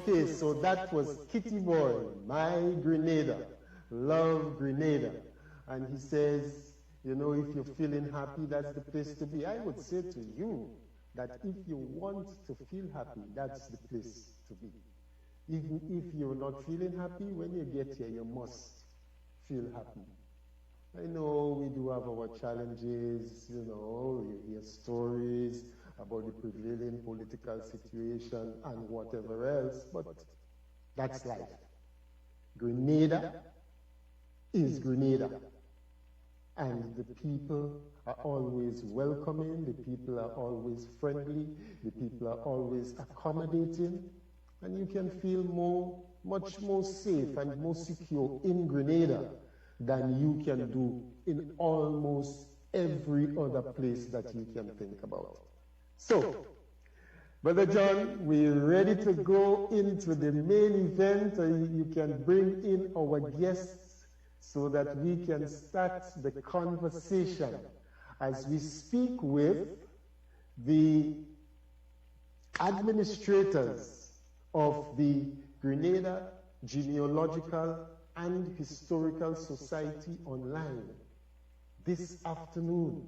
Okay, so that was Kitty Boy, My Grenada. love Grenada. And he says, you know, if you're feeling happy, that's the place to be. I would say to you that if you want to feel happy, that's the place to be. Even if you're not feeling happy, when you get here, you must feel happy. I know we do have our challenges, you know, you hear stories about the prevailing political situation and whatever else, but that's life. Grenada is Grenada. And the people are always welcoming, the people are always friendly, the people are always accommodating, and you can feel much more safe and more secure in Grenada than you can do in almost every other place that you can think about. So, Brother John, we're ready to go into the main event. You can bring in our guests so that we can start the conversation as we speak with the administrators of the Grenada Genealogical and Historical Society online this afternoon.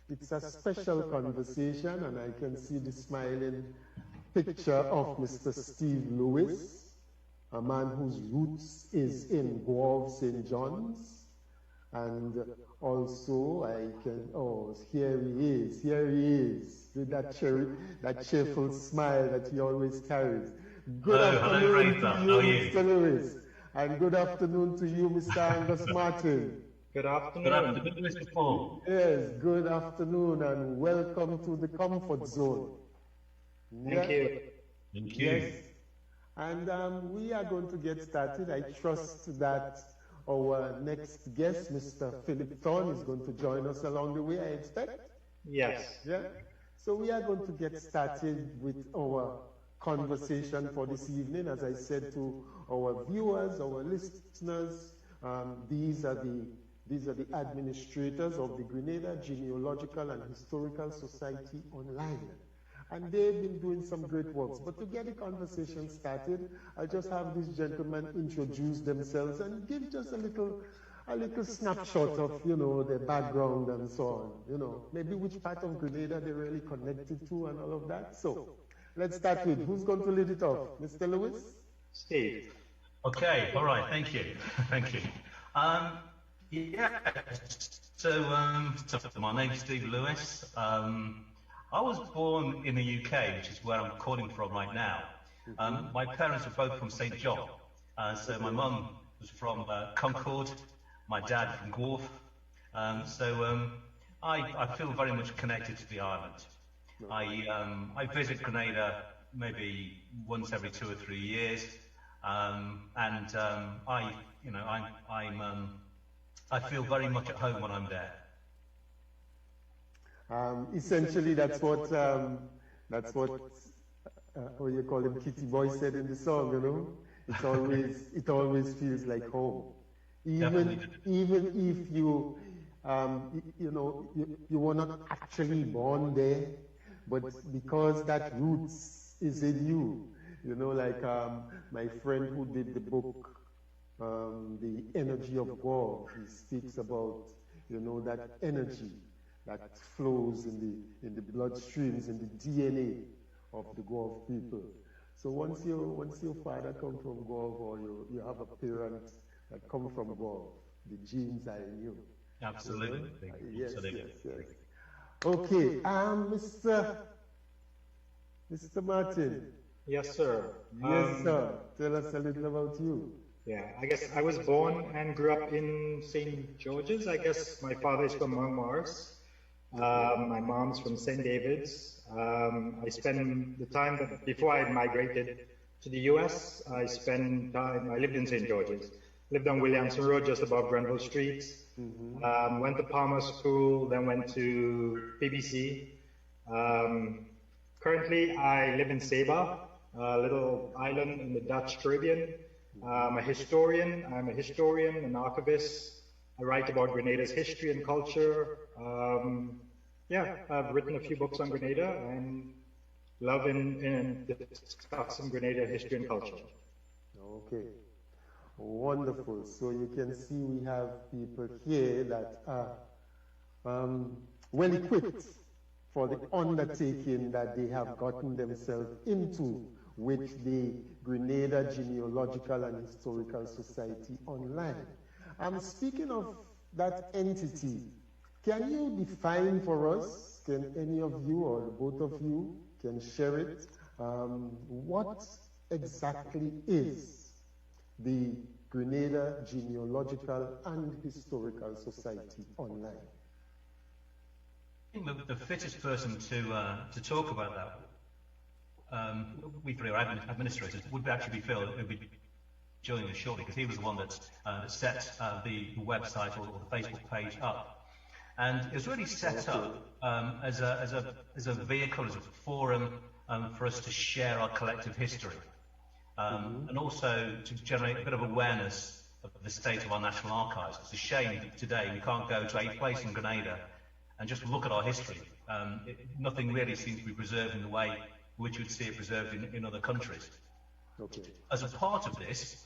It's a special conversation, and I can see the smiling picture of Mr. Steve Lewis, a man whose roots is in Guave, St. John's. And also I can, oh, here he is, with that cheerful smile that he always carries. Good afternoon to you, Mr. Lewis. And good afternoon to you, Mr. Angus Martin. Good afternoon. Good afternoon, Mr. Paul. Yes, good afternoon and welcome to the comfort zone. Thank you. Thank you. Yes. And we are going to get started. I trust that our next guest, Mr. Philip Thorne, is going to join us along the way, I expect. Yes. Yeah. So we are going to get started with our conversation for this evening. As I said to our viewers, our listeners, these are the administrators of the Grenada Genealogical and Historical Society online. And they've been doing some great works. But to get the conversation started, I'll just have these gentlemen introduce themselves and give just a little snapshot of, you know, their background and so on. You know, maybe which part of Grenada they're really connected to and all of that. So let's start with, who's going to lead it off? Mr. Lewis? Steve. Okay, all right, thank you. Thank you. Yeah, so my name's Steve Lewis. I was born in the UK, which is where I'm calling from right now. My parents were both from St. John. So my mum was from Concord, my dad from Guelph. I feel very much connected to the island. I visit Grenada maybe once every 2 or 3 years. I feel very much at home when I'm there. Essentially, that's what you call him, Kitty Boy said in the song. You know, it always feels like home, even if you were not actually born there, but because that roots is in you. You know, like my friend who did the book, The Energy of God, he speaks about, you know, that energy that flows in the bloodstreams, in the DNA of the Guelph people. So once your father comes from Guelph, or you have a parent that comes from Guelph, the genes are in you. Absolutely. Yes. Okay, Mr. Martin. Yes, sir. Yes, sir. Tell us a little about you. Yeah, I guess I was born and grew up in St. George's. I guess my father is from Montmars. My mom's from St. David's. I spent the time that before I migrated to the US, I lived in St. George's. Lived on Williamson Road, just above Grenville Street. Went to Palmer School, then went to PBC. Currently, I live in Saba, a little island in the Dutch Caribbean. I'm a historian, an archivist. I write about Grenada's history and culture. I've written a few books on Grenada and love in discussing Grenada history and culture. Okay. Wonderful. So you can see we have people here that are well equipped for the undertaking that they have gotten themselves into with the Grenada Genealogical and Historical Society online. Speaking of that entity, can you define for us, can any of you or both of you can share it, what exactly is the Grenada Genealogical and Historical Society online? I think the fittest person to talk about that, we three are administrators, would actually be Phil, who would be joining us shortly, because he was the one that set the website or the Facebook page up. And it was really set up as a vehicle, as a forum for us to share our collective history, and also to generate a bit of awareness of the state of our national archives. It's a shame that today we can't go to a place in Grenada and just look at our history. Nothing really seems to be preserved in the way which you would see it preserved in other countries. Okay. As a part of this,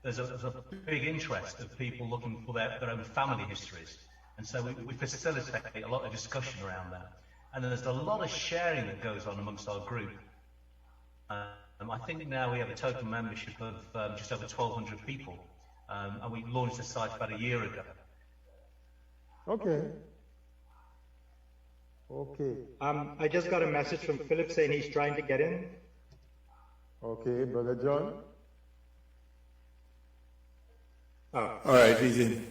there's a big interest of people looking for their own family histories. And so we facilitate a lot of discussion around that. And there's a lot of sharing that goes on amongst our group. I think now we have a total membership of just over 1,200 people. And we launched the site about a year ago. Okay. Okay. I just got a message from Philip saying he's trying to get in. Okay, Brother John. Oh. All right, he's in.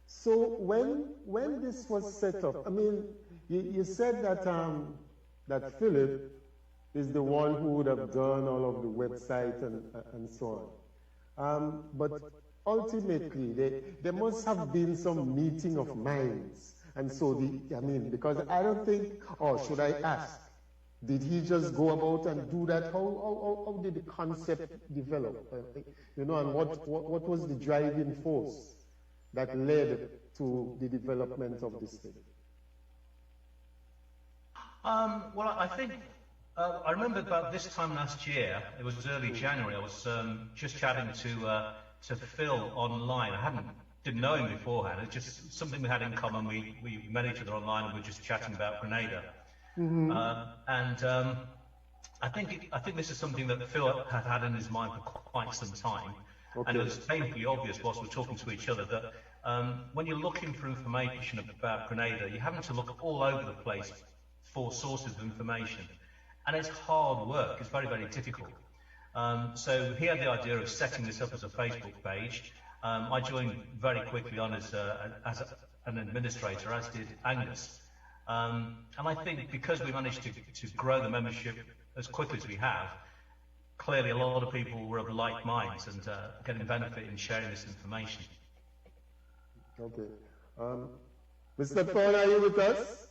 So when this was set up, I mean, you said that that Philip is the one who would have done all of the website and so on. But ultimately, there must have been some meeting of minds. And so, because I don't think, or should I ask, did he just go about and do that? How did the concept develop? And what was the driving force that led to the development of this thing? Well, I think, I remember about this time last year, it was early January, I was just chatting to Phil online. Didn't know him beforehand. It's just something we had in common. We met each other online and we were just chatting about Grenada. Mm-hmm. I think this is something that Phil had in his mind for quite some time. Okay. And it was painfully obvious whilst we were talking to each other that when you're looking for information about Grenada, you're having to look all over the place for sources of information. And it's hard work. It's very, very difficult. So he had the idea of setting this up as a Facebook page. I joined very quickly on as an administrator, as did Angus. And I think because we managed to grow the membership as quickly as we have, clearly a lot of people were of like minds and getting benefit in sharing this information. Okay. Mr. Thorne, are you with us?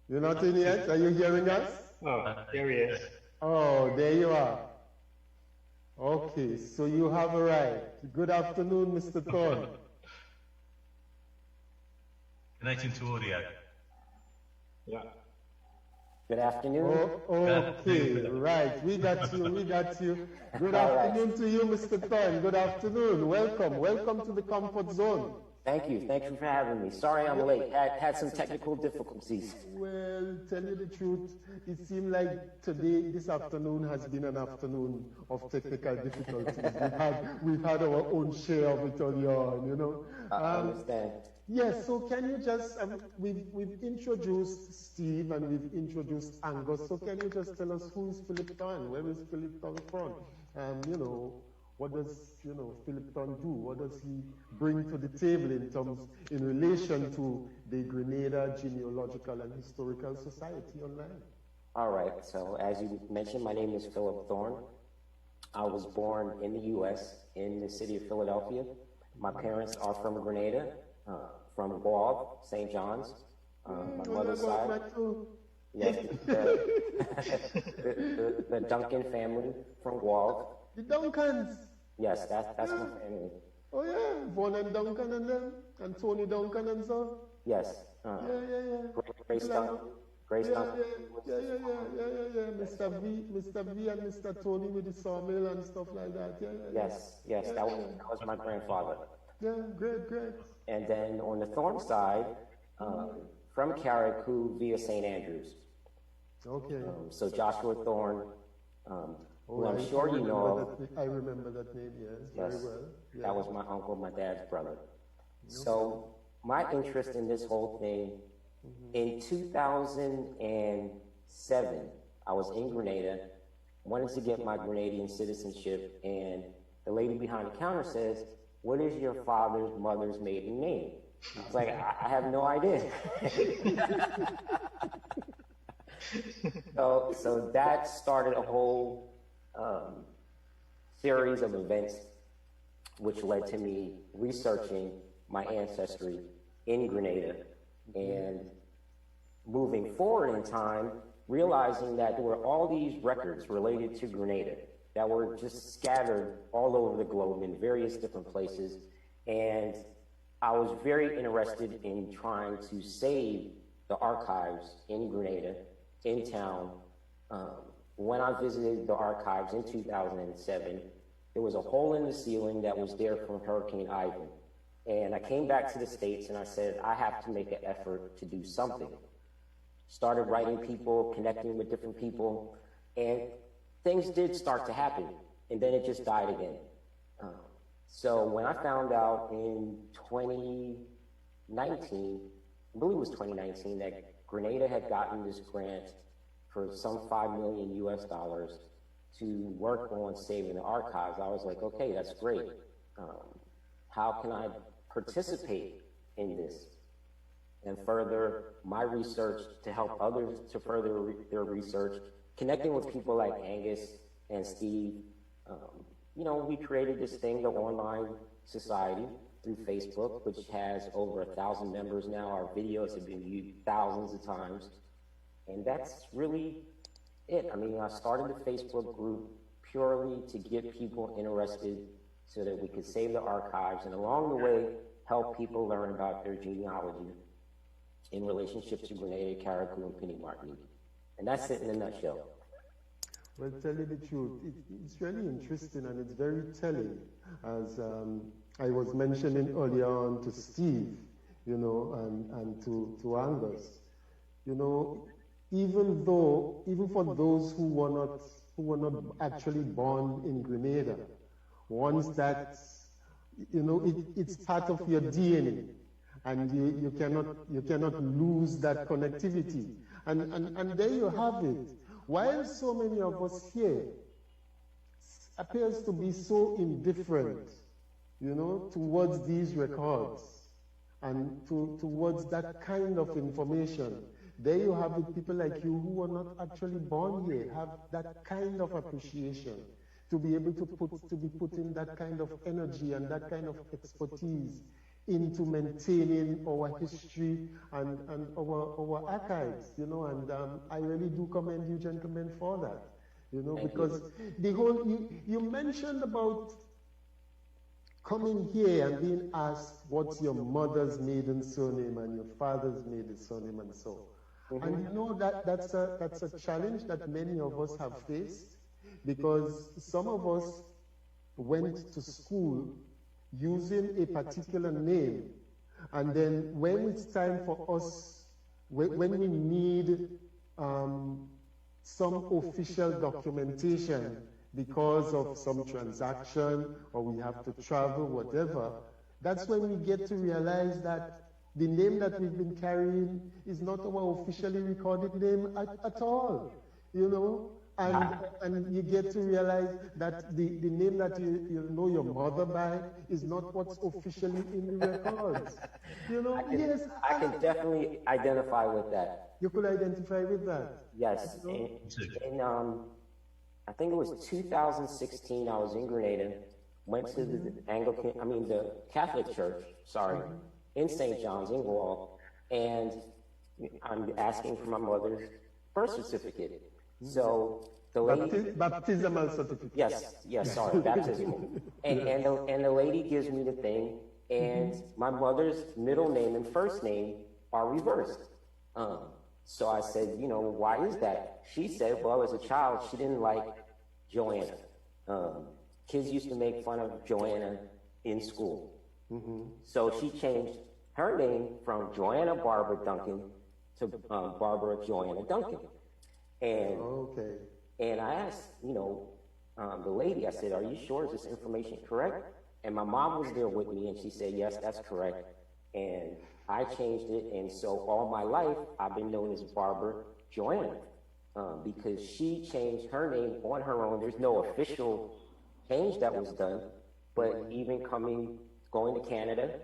You're not in yet? Are you hearing us? Oh, there he is. Oh, there you are. Okay, so you have arrived. Good afternoon, Mr. Thorne. Connecting to audio. Yeah. Good afternoon. Okay, right. We got you. Good afternoon to you, Mr. Thorne. Good afternoon. Welcome to the comfort zone. Thank you for having me. Sorry I'm late. Had some technical difficulties. Well, tell you the truth, it seemed like this afternoon has been an afternoon of technical difficulties. We've had our own share of it on your own, I understand. Yes, so can you just, we've introduced Steve and we've introduced Angus, so can you just tell us who is Philip Thorne? Where is Philip Thorne from? What does, Philip Thorne do? What does he bring to the table in relation to the Grenada Genealogical and Historical Society online? All right, so as you mentioned, my name is Philip Thorne. I was born in the U.S. in the city of Philadelphia. My parents are from Grenada, from Guelph, St. John's. My mother's side. Yes, the Duncan family from Guelph. The Duncans? Yes, that's my family. Oh yeah, Vaughn and Duncan and them, and Tony Duncan and so. Yes. Yeah. Grace Duncan. Yeah. Mr. V and Mr. Tony with the sawmill and stuff like that. Yes, that was my grandfather. Yeah, great. And then on the Thorne side, from Carriacou via St. Andrews. Okay. So Joshua Thorne, who I'm sure you know. I remember that name, yes, very well. Yeah. That was my uncle, my dad's brother. So my interest in this whole thing, in 2007, I was in Grenada, wanted to get my Grenadian citizenship, and the lady behind the counter says, "What is your father's mother's maiden name?" I was like, I have no idea. So that started a whole series of events which led to me researching my ancestry in Grenada and moving forward in time, realizing that there were all these records related to Grenada that were just scattered all over the globe in various different places. And I was very interested in trying to save the archives in Grenada, in town. When I visited the archives in 2007, there was a hole in the ceiling that was there from Hurricane Ivan. And I came back to the States and I said, I have to make an effort to do something. Started writing people, connecting with different people, and things did start to happen. And then it just died again. So when I found out in 2019, I believe it was 2019, that Grenada had gotten this grant for some $5 million US to work on saving the archives, I was like, okay, that's great. How can I participate in this and further my research to help others to further their research, connecting with people like Angus and Steve. We created this thing, the Online Society, through Facebook, which has over 1,000 members now. Our videos have been viewed thousands of times. And that's really it. I mean, I started the Facebook group purely to get people interested so that we could save the archives and along the way, help people learn about their genealogy in relationship to Grenada, Carriacou, and Penny Martinique. And that's it in a nutshell. Well, tell you the truth, it's really interesting and it's very telling, as I was mentioning earlier on to Steve, and to Angus. Even for those who were not actually born in Grenada, once that, it's part of your DNA, and you cannot lose that connectivity. And there you have it. While so many of us here appears to be so indifferent, towards these records and towards that kind of information, there you have it, people like you who are not actually born here have that kind of appreciation, to be able to be putting that kind of energy and that kind of expertise into maintaining our history and our archives, and I really do commend you gentlemen for that, because the whole, you mentioned about coming here and being asked what's your mother's maiden surname and your father's maiden surname and so. And that's a challenge that many of us have faced, because some of us went to school using a particular name, and then when it's time for us, when we need some official documentation because of some transaction, or we have to travel, whatever, that's when we get to realize that the name that we've been carrying is not our officially recorded name at all, and you get to realize that the name that you know your mother by is not what's officially in the records. I can definitely identify with that. You could identify with that? Yes. In I think it was 2016, I was in Grenada, went to the the Catholic Church, in St. John's in Gaul, and I'm asking for my mother's birth certificate. So the lady, baptismal certificate. Yes, baptismal. And the lady gives me the thing, and my mother's middle name and first name are reversed. So I said, you know, why is that? She said, well, as a child, she didn't like Joanna. Kids used to make fun of Joanna in school. So she changed her name from Joanna Barbara Duncan to Barbara Joanna Duncan. And, and I asked, you know, the lady, I said, are you sure, is this information correct? And my mom was there with me, and she said, yes, that's correct. And I changed it, and so all my life, I've been known as Barbara Joanna, because she changed her name on her own. There's no official change that was done, but even going to Canada,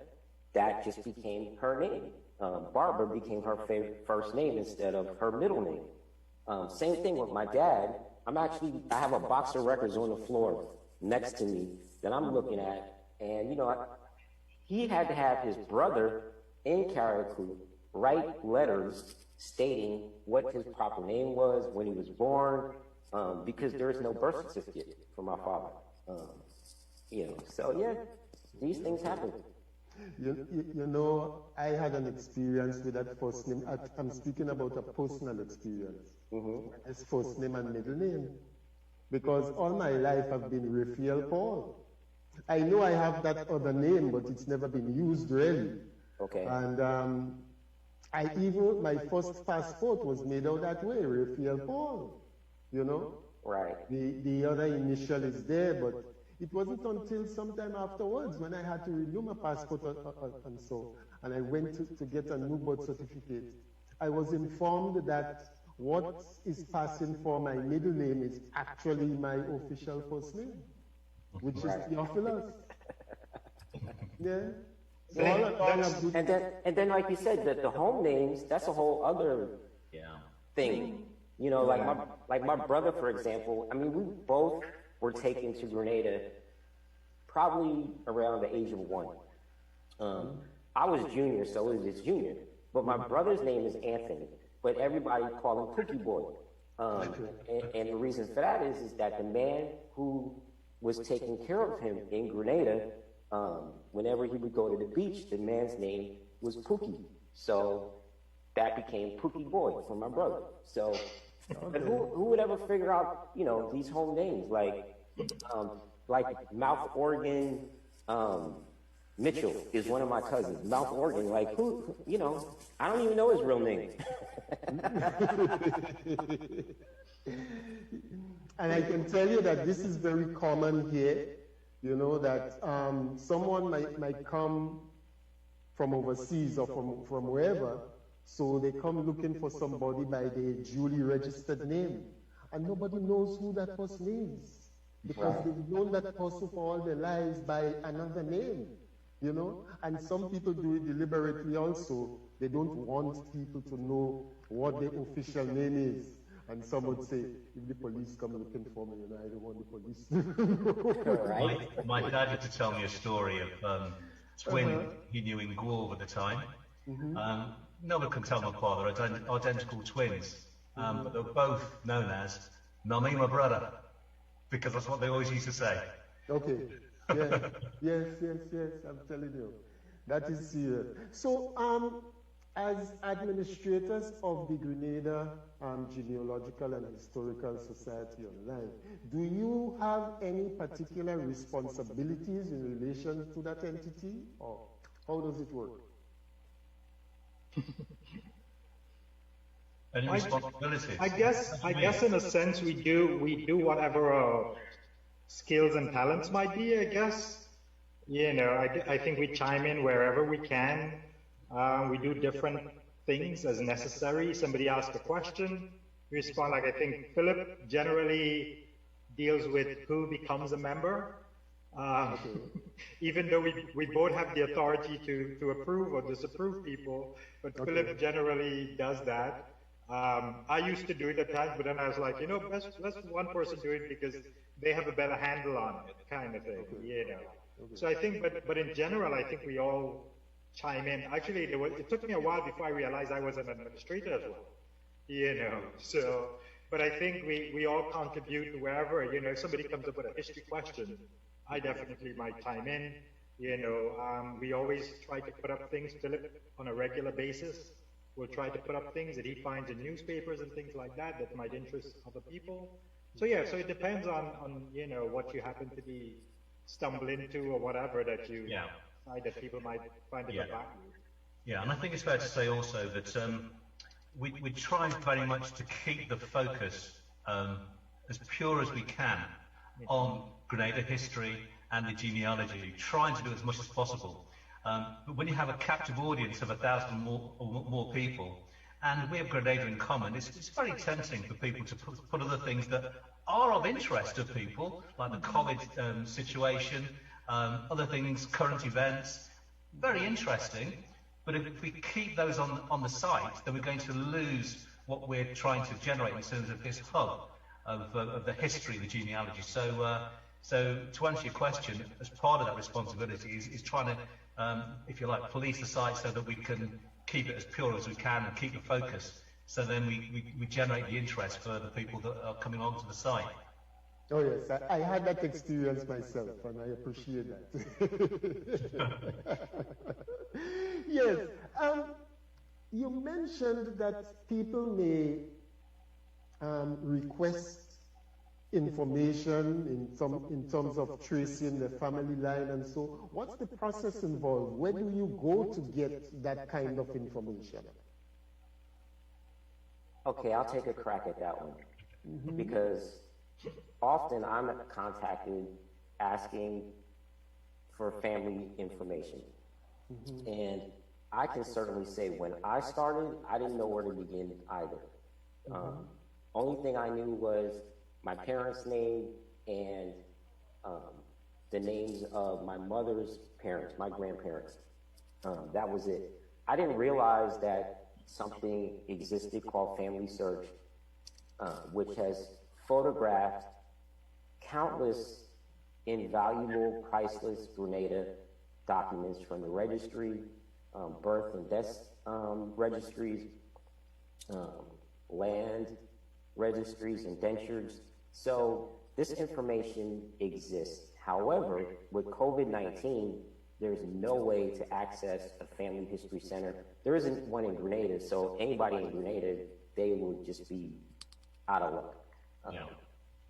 that just became her name. Barbara became her first name instead of her middle name. Same thing with my dad. I have a box of records on the floor next to me that I'm looking at, and, you know, he had to have his brother in Carriacou write letters stating what his proper name was, when he was born, because there is no birth certificate for my father. You know, so yeah, these things happen. You know, I had an experience with that first name. I'm speaking about a personal experience. His first name and middle name. Because all my life I've been Raphael Paul. I know I have that other name, but it's never been used really. Okay. And my first passport was made out that way, Raphael Paul. You know? Right. The other initial is there, but it wasn't until sometime afterwards when I had to renew my passport and I went to get a new birth certificate. I was informed that what is passing for my middle name is actually my official first name, which is Theophilus. Yeah. So and then, like you said, the home names, that's a whole other thing. You know, like my brother, for example, I mean, we both were taken to Grenada probably around the age of 1. I was junior, so it was junior. But my brother's name is Anthony, but everybody called him Cookie Boy. And the reason for that is that the man who was taking care of him in Grenada, whenever he would go to the beach, the man's name was Pookie. So that became Pookie Boy for my brother. So, but who would ever figure out, you know, these home names like Mouth Organ, Mitchell is one of my cousins. Mouth Organ, like who, you know, I don't even know his real name. And I can tell you that this is very common here, you know, that someone might come from overseas or from wherever, so they come looking for somebody by their duly registered name, and nobody knows who that person is, because they've known that person for all their lives by another name, you know, and some people do it deliberately also. They don't want people to know what their official name is. And some would say, if the police come looking for me, you know, I don't want the police. My dad had to tell me a story of twin he knew in Guelph at the time. Nobody can tell my father, identical twins, but they were both known as Mummy, my brother, because that's what they always used to say. Okay. Yes, I'm telling you. That is serious. So, as administrators of the Grenada Genealogical and Historical Society Online, do you have any particular responsibilities in relation to that entity, or how does it work? Any responsibilities? I guess in a sense we do whatever our skills and talents might be, I guess. You know, I think we chime in wherever we can. We do different things as necessary. Somebody asks a question, we respond. Like I think Philip generally deals with who becomes a member. Even though we both have the authority to approve or disapprove people, but Philip generally does that. I used to do it at times, but then I was like, you know, let's one person do it because they have a better handle on it, kind of thing, you know. So I think, but in general, I think we all chime in. Actually, it took me a while before I realized I was an administrator as well, you know. So, but I think we all contribute wherever, you know, if somebody comes up with a history question, I definitely might chime in, you know. We always try to put up things, Philip, on a regular basis. will try to put up things that he finds in newspapers and things like that that might interest other people. So yeah, so it depends on what you happen to be stumble into or whatever that you find that people might find it of value. Yeah, and I think it's fair to say also that we try very much to keep the focus as pure as we can on Grenada history and the genealogy, trying to do as much as possible. But when you have a captive audience of 1,000 more people, and we have Grenada in common, it's very tempting for people to put other things that are of interest to people, like the COVID situation, other things, current events, very interesting. But if we keep those on the site, then we're going to lose what we're trying to generate in terms of this hub of the history, the genealogy. So to answer your question, as part of that responsibility is trying to, if you like, police the site so that we can keep it as pure as we can and keep the focus. So then we generate the interest for the people that are coming onto the site. Oh yes, I had that experience myself, and I appreciate that. Yes, you mentioned that people may request information in terms of tracing the family line and so. What's the process involved? Where do you go to get that kind of information? Okay, I'll take a crack at that one. Because often I'm contacted asking for family information. And I can certainly say when I started, I didn't know where to begin either. Only thing I knew was my parents' name and the names of my mother's parents, my grandparents. That was it. I didn't realize that something existed called Family Search, which has photographed countless invaluable, priceless Grenada documents from the registry, birth and death registries, land registries, indentures. So this information exists. However, with COVID-19, there's no way to access a family history center. There isn't one in Grenada, so anybody in Grenada, they will just be out of luck.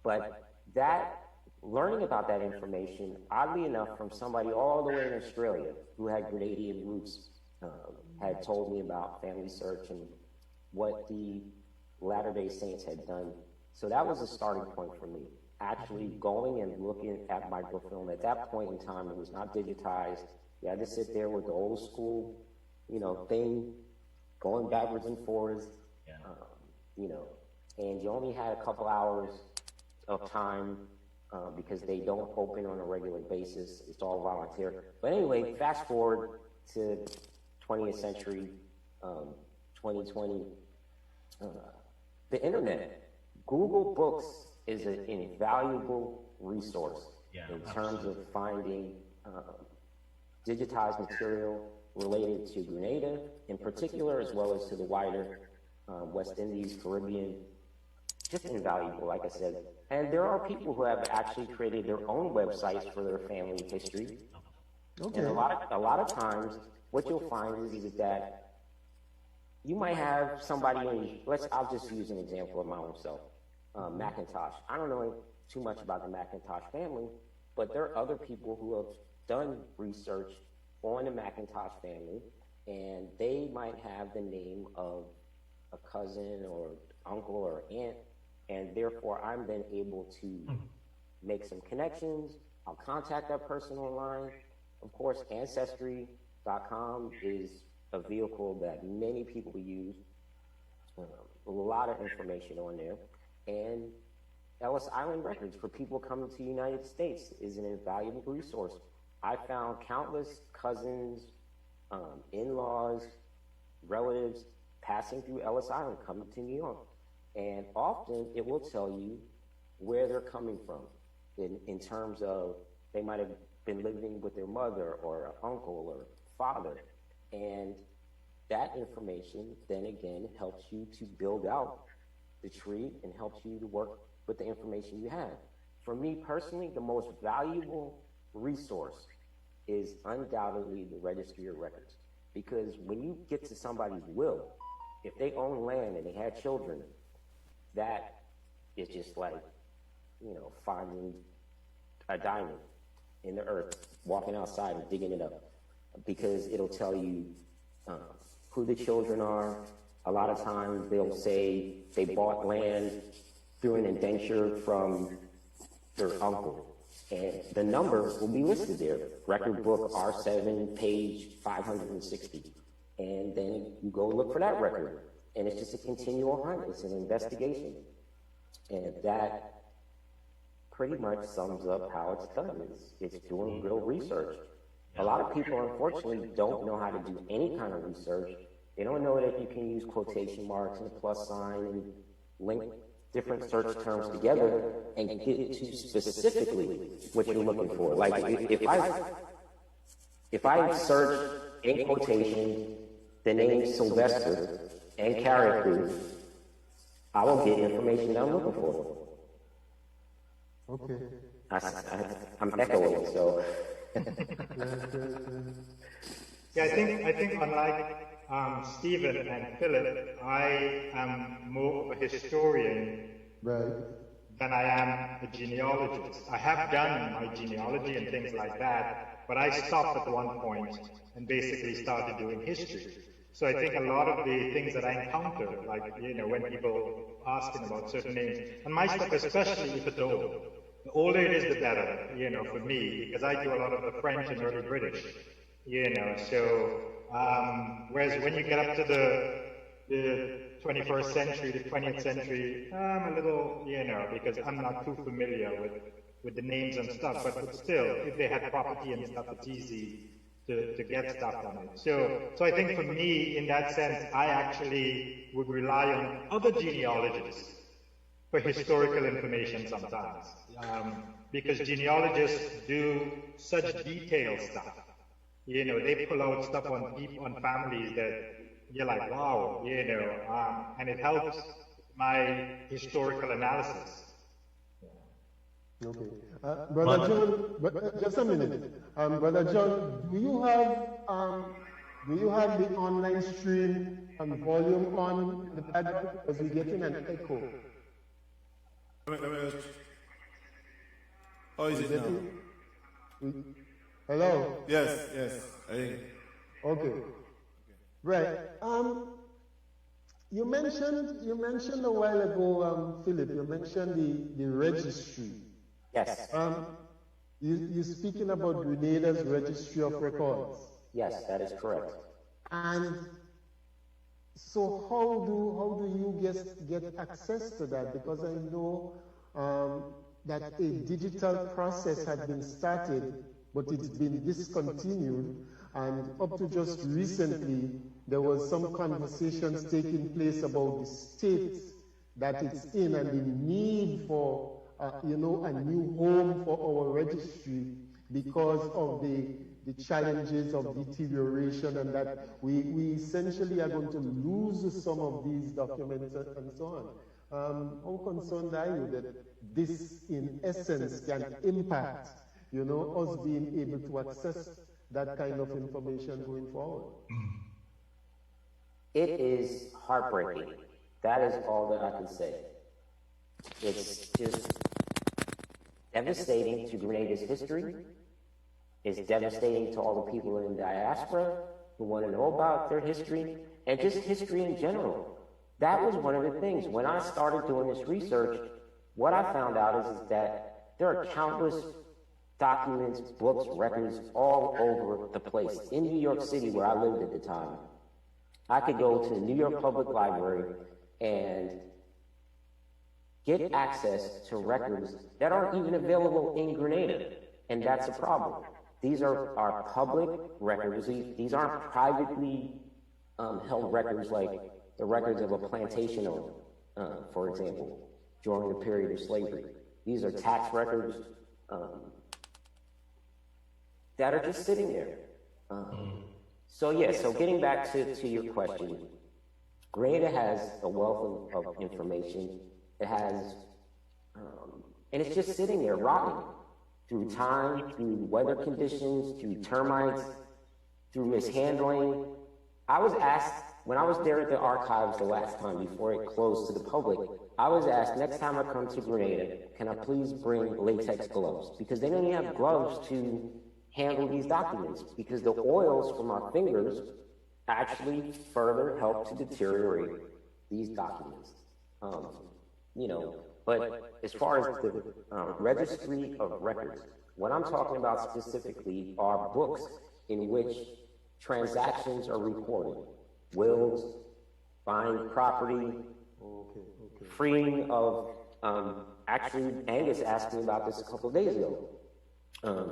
But that, learning about that information, oddly enough, from somebody all the way in Australia who had Grenadian roots, had told me about Family Search and what the Latter-day Saints had done. So that was a starting point for me. Actually going and looking at microfilm. At that point in time, it was not digitized. You had to sit there with the old school, thing, going backwards and forwards, and you only had a couple hours of time because they don't open on a regular basis. It's all volunteer. But anyway, fast forward to 20th century, 2020, the internet. Google Books is an invaluable resource in terms of finding digitized material related to Grenada in particular, as well as to the wider West Indies, Caribbean. Just invaluable, like I said. And there are people who have actually created their own websites for their family history. Okay. And a lot of times, what you'll find is that you might have somebody, I'll just use an example of my own self. Macintosh. I don't know too much about the Macintosh family, but there are other people who have done research on the Macintosh family, and they might have the name of a cousin or uncle or aunt, and therefore I'm then able to make some connections. I'll contact that person online. Of course, Ancestry.com is a vehicle that many people use. A lot of information on there. And Ellis Island Records for people coming to the United States is an invaluable resource. I found countless cousins, in-laws, relatives passing through Ellis Island coming to New York. And often it will tell you where they're coming from in terms of they might have been living with their mother or an uncle or father. And that information then again helps you to build out the tree and helps you to work with the information you have. For me personally, the most valuable resource is undoubtedly the Registry of Records. Because when you get to somebody's will, if they own land and they had children, that is just like, you know, finding a diamond in the earth, walking outside and digging it up, because it'll tell you who the children are. A lot of times they'll say they bought land through an indenture from their uncle, and the number will be listed there. Record book R7, page 560. And then you go look for that record. And it's just a continual hunt. It's an investigation. And that pretty much sums up how it's done. It's doing real research. A lot of people, unfortunately, don't know how to do any kind of research. They don't know that you can use quotation marks and a plus sign and link different search terms together and get to specifically what you're looking for. Like if I search in quotation the name Sylvester and characters, I will get information that I'm looking for. Okay. I'm echoing, so. Yeah, I think unlike Stephen and Philip, I am more of a historian than I am a genealogist. I have done my genealogy and things like that, but I stopped at one point and basically started doing history. So I think a lot of the things that I encounter, like, you know, when people asking about certain names, and my stuff especially if it's old, the older it is the better, you know, for me, because I do a lot of the French and early British, you know, so, whereas when you get up to the 21st century, the 20th century, I'm a little, you know, because I'm not too familiar with the names and stuff, but still, if they had property and stuff, it's easy to get stuff on it. So I think for me, in that sense, I actually would rely on other genealogists for historical information sometimes, because genealogists do such detailed stuff. You know, they pull out stuff on people, on families that you're like, wow, you know, and it helps my historical analysis. Okay. Brother John, but, just a minute. Brother John, do you have the online stream volume on the pad? Because we're getting an echo. How is it now? Hello? Yes. Okay. Right. You mentioned a while ago, Philip, you mentioned the registry. Yes. You're speaking about Grenada's registry of records. Yes, that is correct. And so how do you get access to that? Because I know that a digital process had been started, but it's been discontinued. And up to just recently, there was some conversations taking place about the state that it's in and the need for a new home for our registry because of the challenges of deterioration, and that we essentially are going to lose some of these documents and so on. How concerned are you that this, in essence, can impact, us being able to access that kind of information going forward? It is heartbreaking. That is all that I can say. It's just devastating to Grenada's history. It's devastating to all the people in the diaspora who want to know about their history, and just history in general. That was one of the things. When I started doing this research, what I found out is that there are countless documents, books, records all over the place. In New York City, where I lived at the time, I could go to the New York Public Library and get access to records that aren't even available in Grenada, and that's a problem. These are our public records. These aren't privately held records like the records of a plantation owner, for example, during the period of slavery. These are tax records that are just sitting there. So getting back to your question, Grenada has a wealth of information. It has, and it's just sitting there rotting through time, through weather conditions, through termites, through mishandling. I was asked when I was there at the archives the last time before it closed to the public, I was asked, next time I come to Grenada, can I please bring latex gloves? Because they don't even have gloves to handle these documents, because the oils from our fingers actually further help to deteriorate these documents. You know, but as far as the registry of records, what I'm talking about specifically are books in which transactions are recorded. Wills, buying property, freeing of, actually Angus asked me about this a couple of days ago.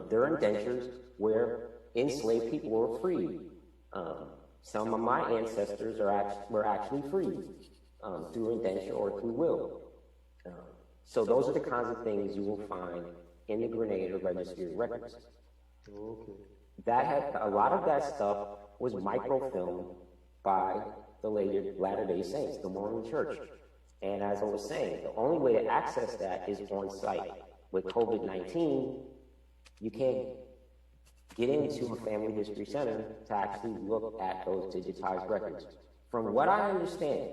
There are indentures where enslaved people were freed. Some of my ancestors were actually freed through indenture or through will. So those are the kinds of things you will find in the Grenada Registry of Records. That had, a lot of that stuff was microfilmed by the Latter-day Saints, the Mormon Church. And as I was saying, the only way to access that is on site. With COVID-19, you can't get into a family history center to actually look at those digitized records. From what I understand,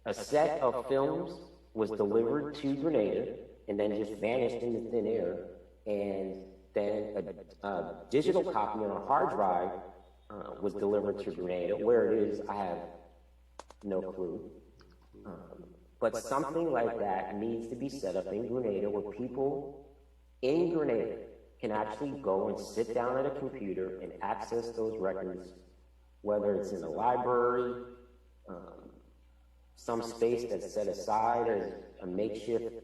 a set of films was delivered to Grenada and then just vanished into thin air, and then a digital copy on a hard drive was delivered to Grenada. Where it is, I have no clue. But something like that needs to be set up in Grenada, where people in Grenada can actually go and sit down at a computer and access those records, whether it's in a library, some space that's set aside as a makeshift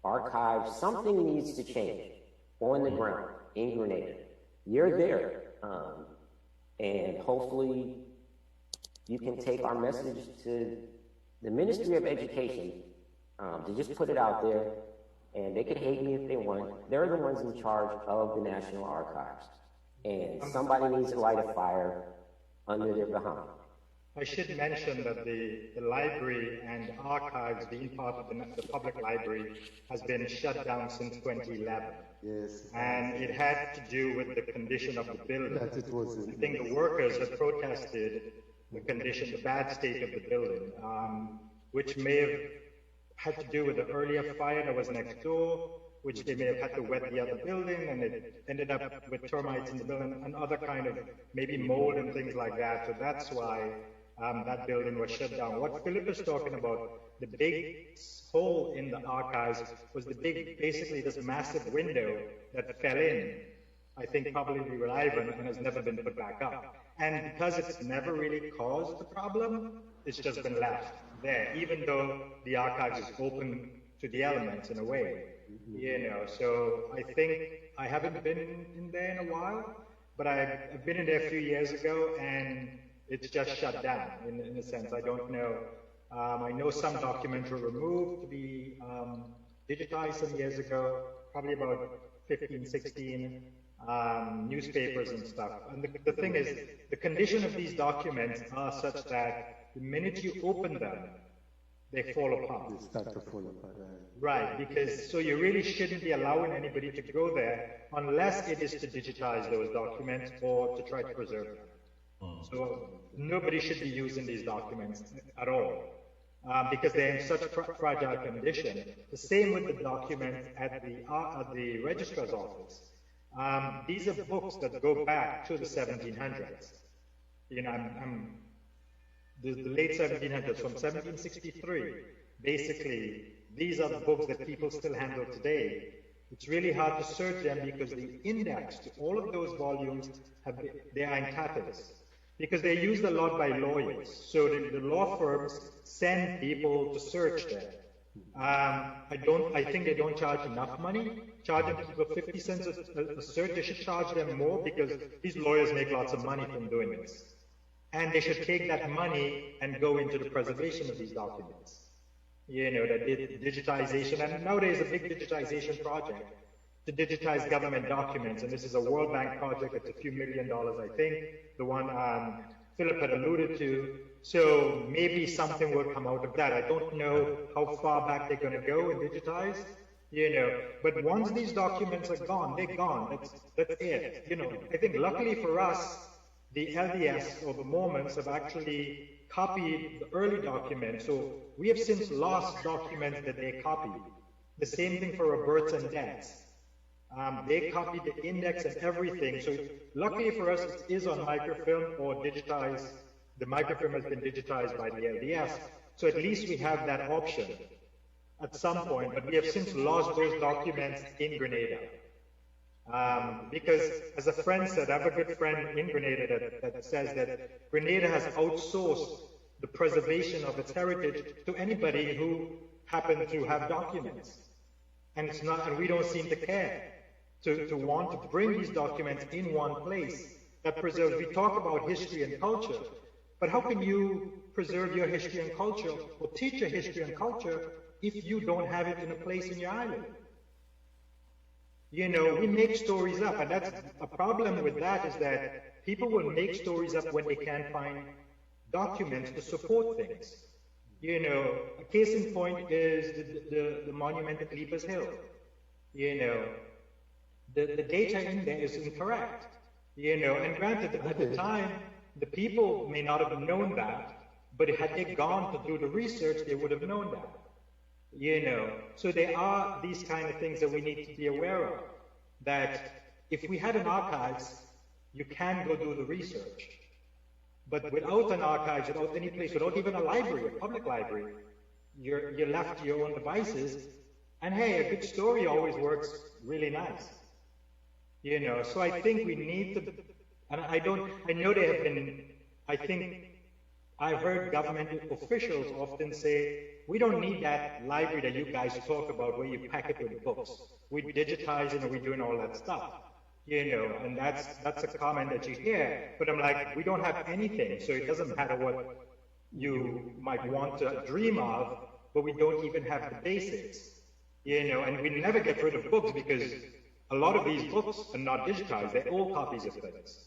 archive. Something needs to change on the ground in Grenada. You're there, and hopefully you can take our message to the Ministry of Education, to just put it out there. And they could hate me if they want. They're the ones in charge of the National Archives. And somebody needs to light a fire under their behind. I should mention that the library and archives, being part of the public library, has been shut down since 2011. Yes. And it had to do with the condition of the building. That it was. I think the workers had protested the condition, the bad state of the building, which may have had to do with the earlier fire that was next door, which they may have had to wet the other building, and it ended up with termites in the building and other kind of maybe mold and things like that. So that's why that building was shut down. What Philip is talking about, the big hole in the archives, was the big, basically this massive window that fell in, I think probably reliable, and has never been put back up. And because it's never really caused the problem, it's just been left there, even though the archives is open to the elements in a way, you know. So I think, I haven't been in there in a while, but I've been in there a few years ago, and it's just shut down in a sense. I don't know. I know some documents were removed to be digitized some years ago, probably about 15, 16, newspapers and stuff. And the thing is, the condition of these documents are such that the minute you open them, they fall apart. They start to fall apart. Right, because so you really shouldn't be allowing anybody to go there unless it is to digitize those documents or to try to preserve them. So nobody should be using these documents at all, because they're in such fragile condition. The same with the documents at the registrar's office. These are books that go back to the 1700s. You know, the late 1700s, from 1763. Basically, these are the books that people still handle today. It's really hard to search them because the index to all of those volumes they are in tatters, because they're used a lot by lawyers. So the law firms send people to search them. I think they don't charge enough money. Charging people 50 cents a search, they should charge them more, because these lawyers make lots of money from doing this. And they should take that money and go into the preservation of these documents. You know, the digitization, and nowadays a big digitization project to digitize government documents, and this is a World Bank project. It's a few $1 million, I think, the one Philip had alluded to. So maybe something will come out of that. I don't know how far back they're going to go and digitize, you know, but once these documents are gone, they're gone. That's it. You know, I think luckily for us, the LDS or the Mormons have actually copied the early documents. So we have since lost documents that they copied. The same thing for our births and deaths. They copied the index and everything. So luckily for us, it is on microfilm or digitized. The microfilm has been digitized by the LDS. So at least we have that option at some point. But we have since lost those documents in Grenada. Because, as a friend said, I have a good friend in Grenada that says that Grenada has outsourced the preservation of its heritage to anybody who happened to have documents. And it's not, and we don't seem to care to want to bring these documents in one place that preserves. We talk about history and culture, but how can you preserve your history and culture or teach your history and culture if you don't have it in a place in your island? You know, we make stories up, and that's a problem with that, is that people will make stories up when they can't find documents to support things. You know, a case in point is the monument at Leapers Hill. You know, the data in there is incorrect. You know, and granted, at the time, the people may not have known that, but had they gone to do the research, they would have known that. You know, so there are these kind of things that we need to be aware of. That if we had an archives, you can go do the research. But without an archives, without any place, without even a library, a public library, you're left to your own devices. And hey, a good story always works really nice. You know, so I think we need to, and I know there have been, I think, I've heard government officials often say, we don't need that library that you guys talk about where you pack it with books. We digitize it and we're doing all that stuff. You know, and that's a comment that you hear. But I'm like, we don't have anything, so it doesn't matter what you might want to dream of, but we don't even have the basics. You know, and we never get rid of books because a lot of these books are not digitized. They're all copies of things.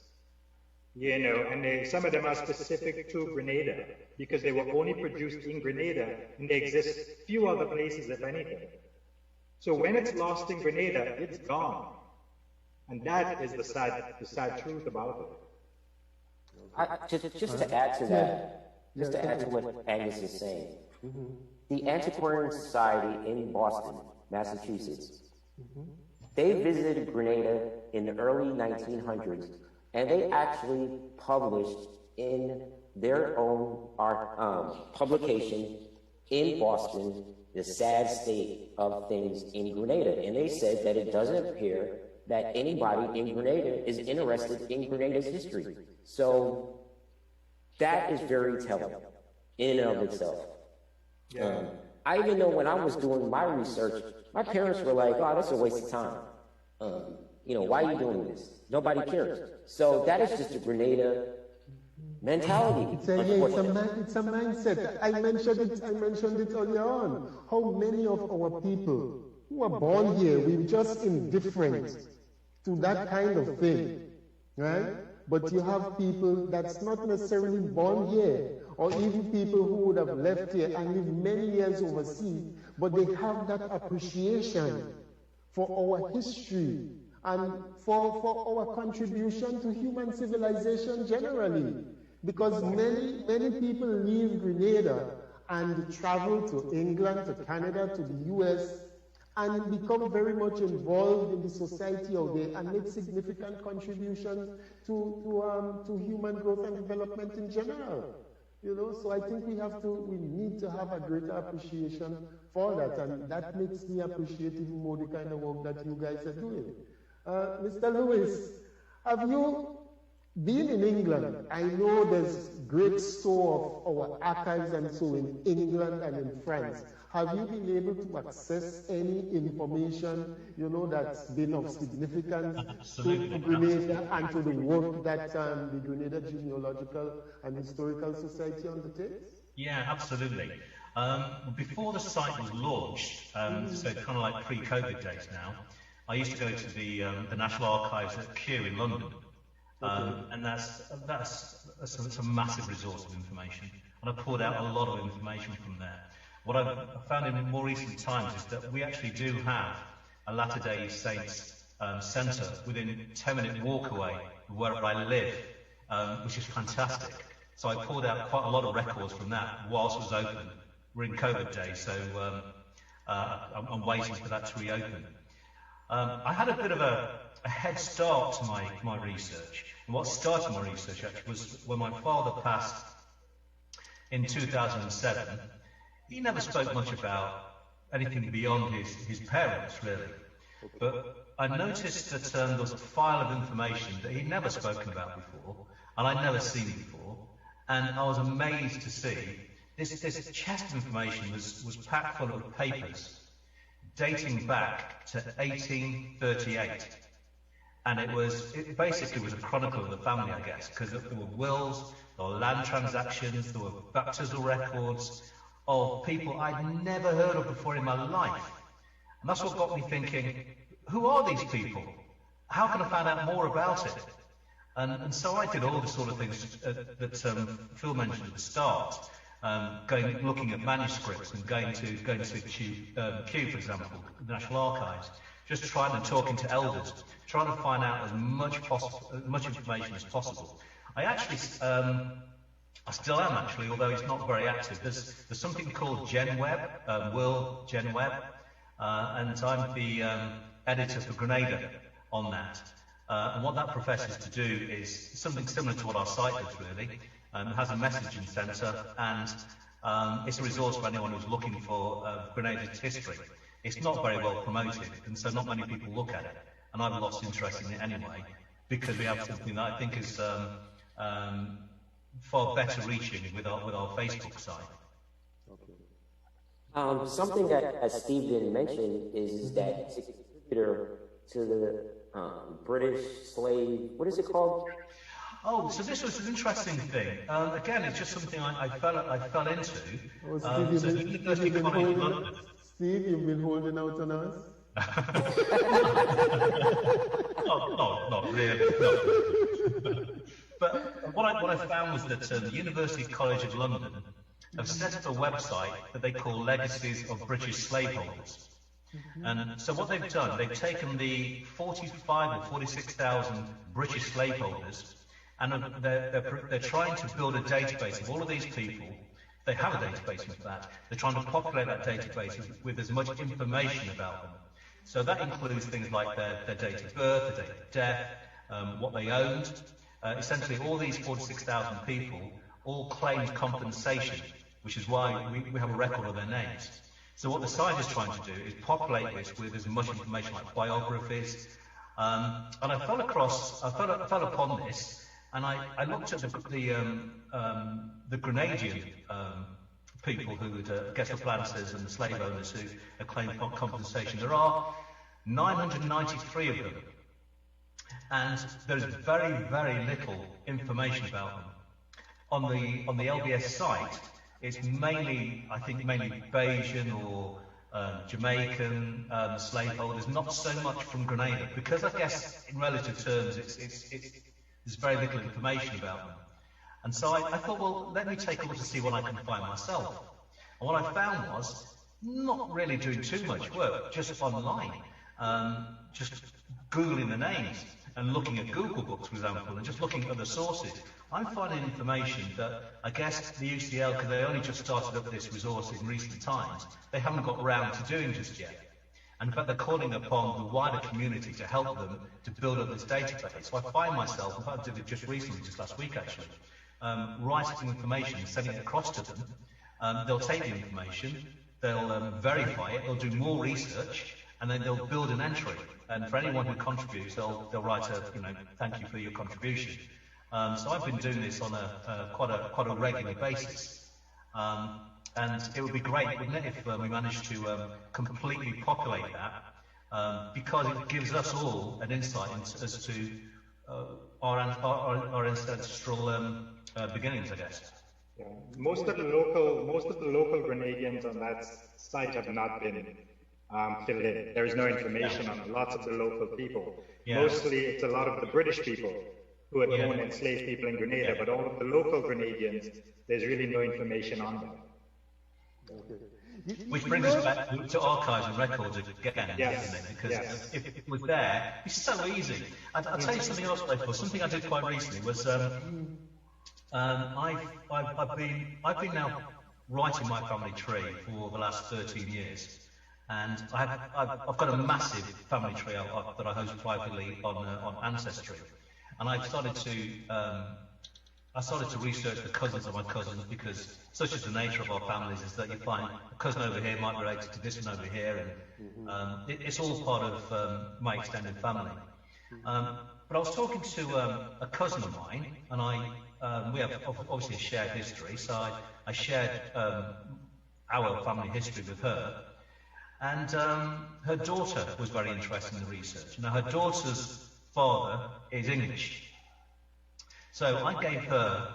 You know, and some of them are specific to Grenada because they were only produced in Grenada and they exist few other places, if anything. So when it's lost in Grenada, it's gone. And that is the sad truth about it. Just to add to that, just to add to what Angus is saying, the Antiquarian Society in Boston, Massachusetts, they visited Grenada in the early 1900s, and they actually published in their own publication in Boston the sad state of things in Grenada. And they said that it doesn't appear that anybody in Grenada is interested in Grenada's history. So that is very telling in and of itself. Yeah. I even know when I was doing my research, my parents were like, oh, that's a waste of time. You know, why are you doing this? Nobody cares. So that is just a Grenada mentality. It's a mindset. I mentioned it earlier on. How many of our people who are born here, we're just indifferent to that kind of thing, right? But you have people that's not necessarily born here, or even people who would have left here and lived many years overseas, but they have that appreciation for our history and for our contribution to human civilization generally. Because many people leave Grenada and travel to England, to Canada, to the US, and become very much involved in the society out there and make significant contributions to human growth and development in general. You know, so I think we need to have a greater appreciation for that, and that makes me appreciate even more the kind of work that you guys are doing. Mr. Lewis, have you been in England? I know there's great store of our archives and so in England and in France. Have you been able to access any information, you know, that's been of significance to Grenada and to the work that the Grenada Genealogical and Historical Society undertakes? Yeah, absolutely. Before the site was launched, so kind of like pre-COVID days now, I used to go to the National Archives at Kew in London, and that's a massive resource of information, and I pulled out a lot of information from there. What I've found in more recent times is that we actually do have a Latter-day Saints centre within 10-minute walk away of where I live, which is fantastic. So I pulled out quite a lot of records from that whilst it was open. We're in COVID days, so I'm waiting for that to reopen. I had a bit of a head start to my research. And what started my research actually was when my father passed in 2007. He never spoke much about anything beyond his parents, really. But I noticed that there was a file of information that he'd never spoken about before, and I'd never seen before. And I was amazed to see this chest of information was packed full of papers dating back to 1838. And it basically was a chronicle of the family, I guess, because there were wills, there were land transactions, there were baptismal records of people I'd never heard of before in my life. And that's what got me thinking, who are these people? How can I find out more about it? And so I did all the sort of things that Phil mentioned at the start, looking at manuscripts and going to Kew, for example, the National Archives, just trying and talking to elders, trying to find out as much information as possible. I still am actually, although it's not very active. There's something called GenWeb, World GenWeb, and I'm the editor for Grenada on that. And what that professes to do is something similar to what our site does, really. It has a messaging centre, and it's a resource for anyone who's looking for Grenada's history. It's not very well promoted, and so not many people look at it. And I've lost interest in it anyway, because we have something that I think is far better reaching with our Facebook site. Something that Steve didn't mention is that he's a contributor to the British slave, what is it called? Oh, so this was an interesting thing. Again, it's just something I fell into. Steve, you've been holding out on us? Not really. No. But what I found was that the University College of London have set up a website that they call Legacies of British Slaveholders. And so what they've done, they've taken the 45 or 46,000 British slaveholders, and they're trying to build a database of all of these people. They have a database of that. They're trying to populate that database with as much information about them. So that includes things like their date of birth, their date of death, what they owned. Essentially, all these 46,000 people all claimed compensation, which is why we have a record of their names. So what the site is trying to do is populate this with as much information like biographies. And I fell upon this, and I looked at the Grenadian people who would guess the planters and the slave owners who claimed compensation. There are 993 of them, and there's very, very little information about them. On the LBS site, it's mainly Bayesian or Jamaican slaveholders, not so much from Grenada, because I guess in relative terms there's very little information about them. And so I thought, well, let me take a look to see what I can find myself. And what I found was not really doing too much work, just online, just Googling the names and looking at Google Books, for example, and just looking at other sources. I'm finding information that I guess the UCL, because they only just started up this resource in recent times, they haven't got round to doing just yet. And in fact, they're calling upon the wider community to help them to build up this database. So I find myself, in fact I did it just recently, just last week actually, writing information, sending it across to them. They'll take the information, they'll verify it, they'll do more research, and then they'll build an entry. And for anyone who contributes, they'll write a, thank you for your contribution. So I've been doing this on quite a regular basis. And it would be great, wouldn't it, if we managed to completely populate that, because it gives us all an insight as to our ancestral beginnings, I guess. Yeah. Most of the local Grenadians on that site have not been filled in. There is no information on lots of the local people. Yeah. Mostly, it's a lot of the British people who had owned enslaved people in Grenada, but all of the local Grenadians, there's really no information on them. Which brings us back to archives and records again, yes. isn't it? Because if it was there, it's so easy. I'll tell you something else, Raphael. Something I did quite recently was I've been now writing my family tree for the last 13 years, and I've got a massive family tree that I host privately on Ancestry, and I started to research the cousins of my cousins, because such is the nature of our families, is that you find a cousin over here might be related to this one over here, and it's all part of my extended family. But I was talking to a cousin of mine, and we have obviously a shared history, so I shared our family history with her, and her daughter was very interested in the research. Now, her daughter's father is English, so I gave her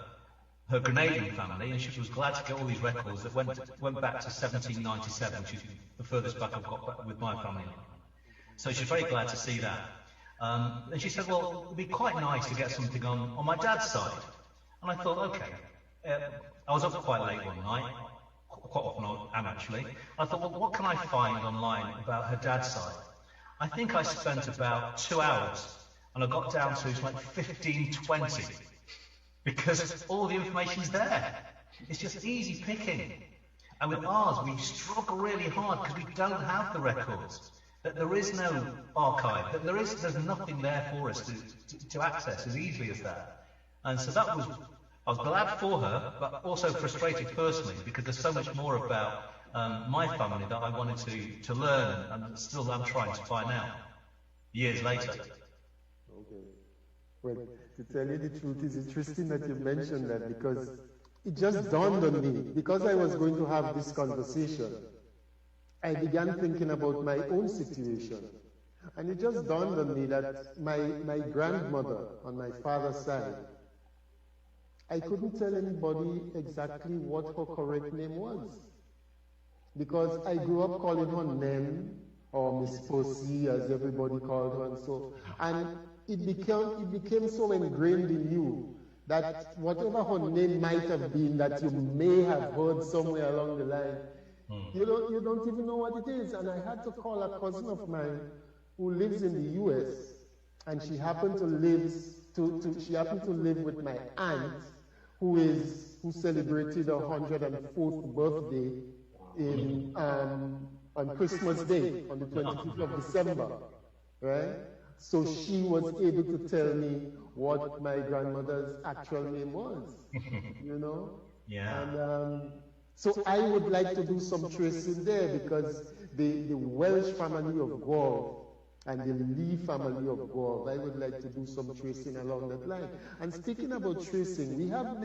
Grenadian family, and she was glad to get all these records that went back to 1797, which is the furthest back I've got back with my family line. So she's very glad to see that. And she said, well, it'd be quite nice to get something on my dad's side. And I thought, okay. I was up quite late one night, quite often I am actually. I thought, well, what can I find online about her dad's side? I think I spent about 2 hours, and I got down to like 15, 20, because all the information's there. It's just easy picking. And with ours, we struggle really hard because we don't have the records. That there is no archive. That there's nothing there for us to access as easily as that. And so I was glad for her, but also frustrated personally, because there's so much more about my family that I wanted to learn, and still I'm trying to find out years later. Okay. Well, to tell you the truth, it's interesting that you mentioned that, because it just dawned on me, because I was going to have this conversation, I began thinking about my own situation. And it just dawned on me that my grandmother on my father's side, I couldn't tell anybody exactly what her correct name was, because I grew up calling her Nen, or Miss Pussy, as everybody called her, and it became so ingrained in you that whatever her name might have been that you may have heard somewhere along the line, you don't even know what it is. And I had to call a cousin of mine who lives in the U.S., and she happened to live with my aunt, who celebrated her 104th birthday on Christmas Day, on the 25th of December, right? So she was able to tell me what my grandmother's actual name was, Yeah. And so I would like to do some tracing there, because the Welsh family of Gauls and the Lee family of Gauls, I would like to do some tracing along that line. And speaking about tracing, we have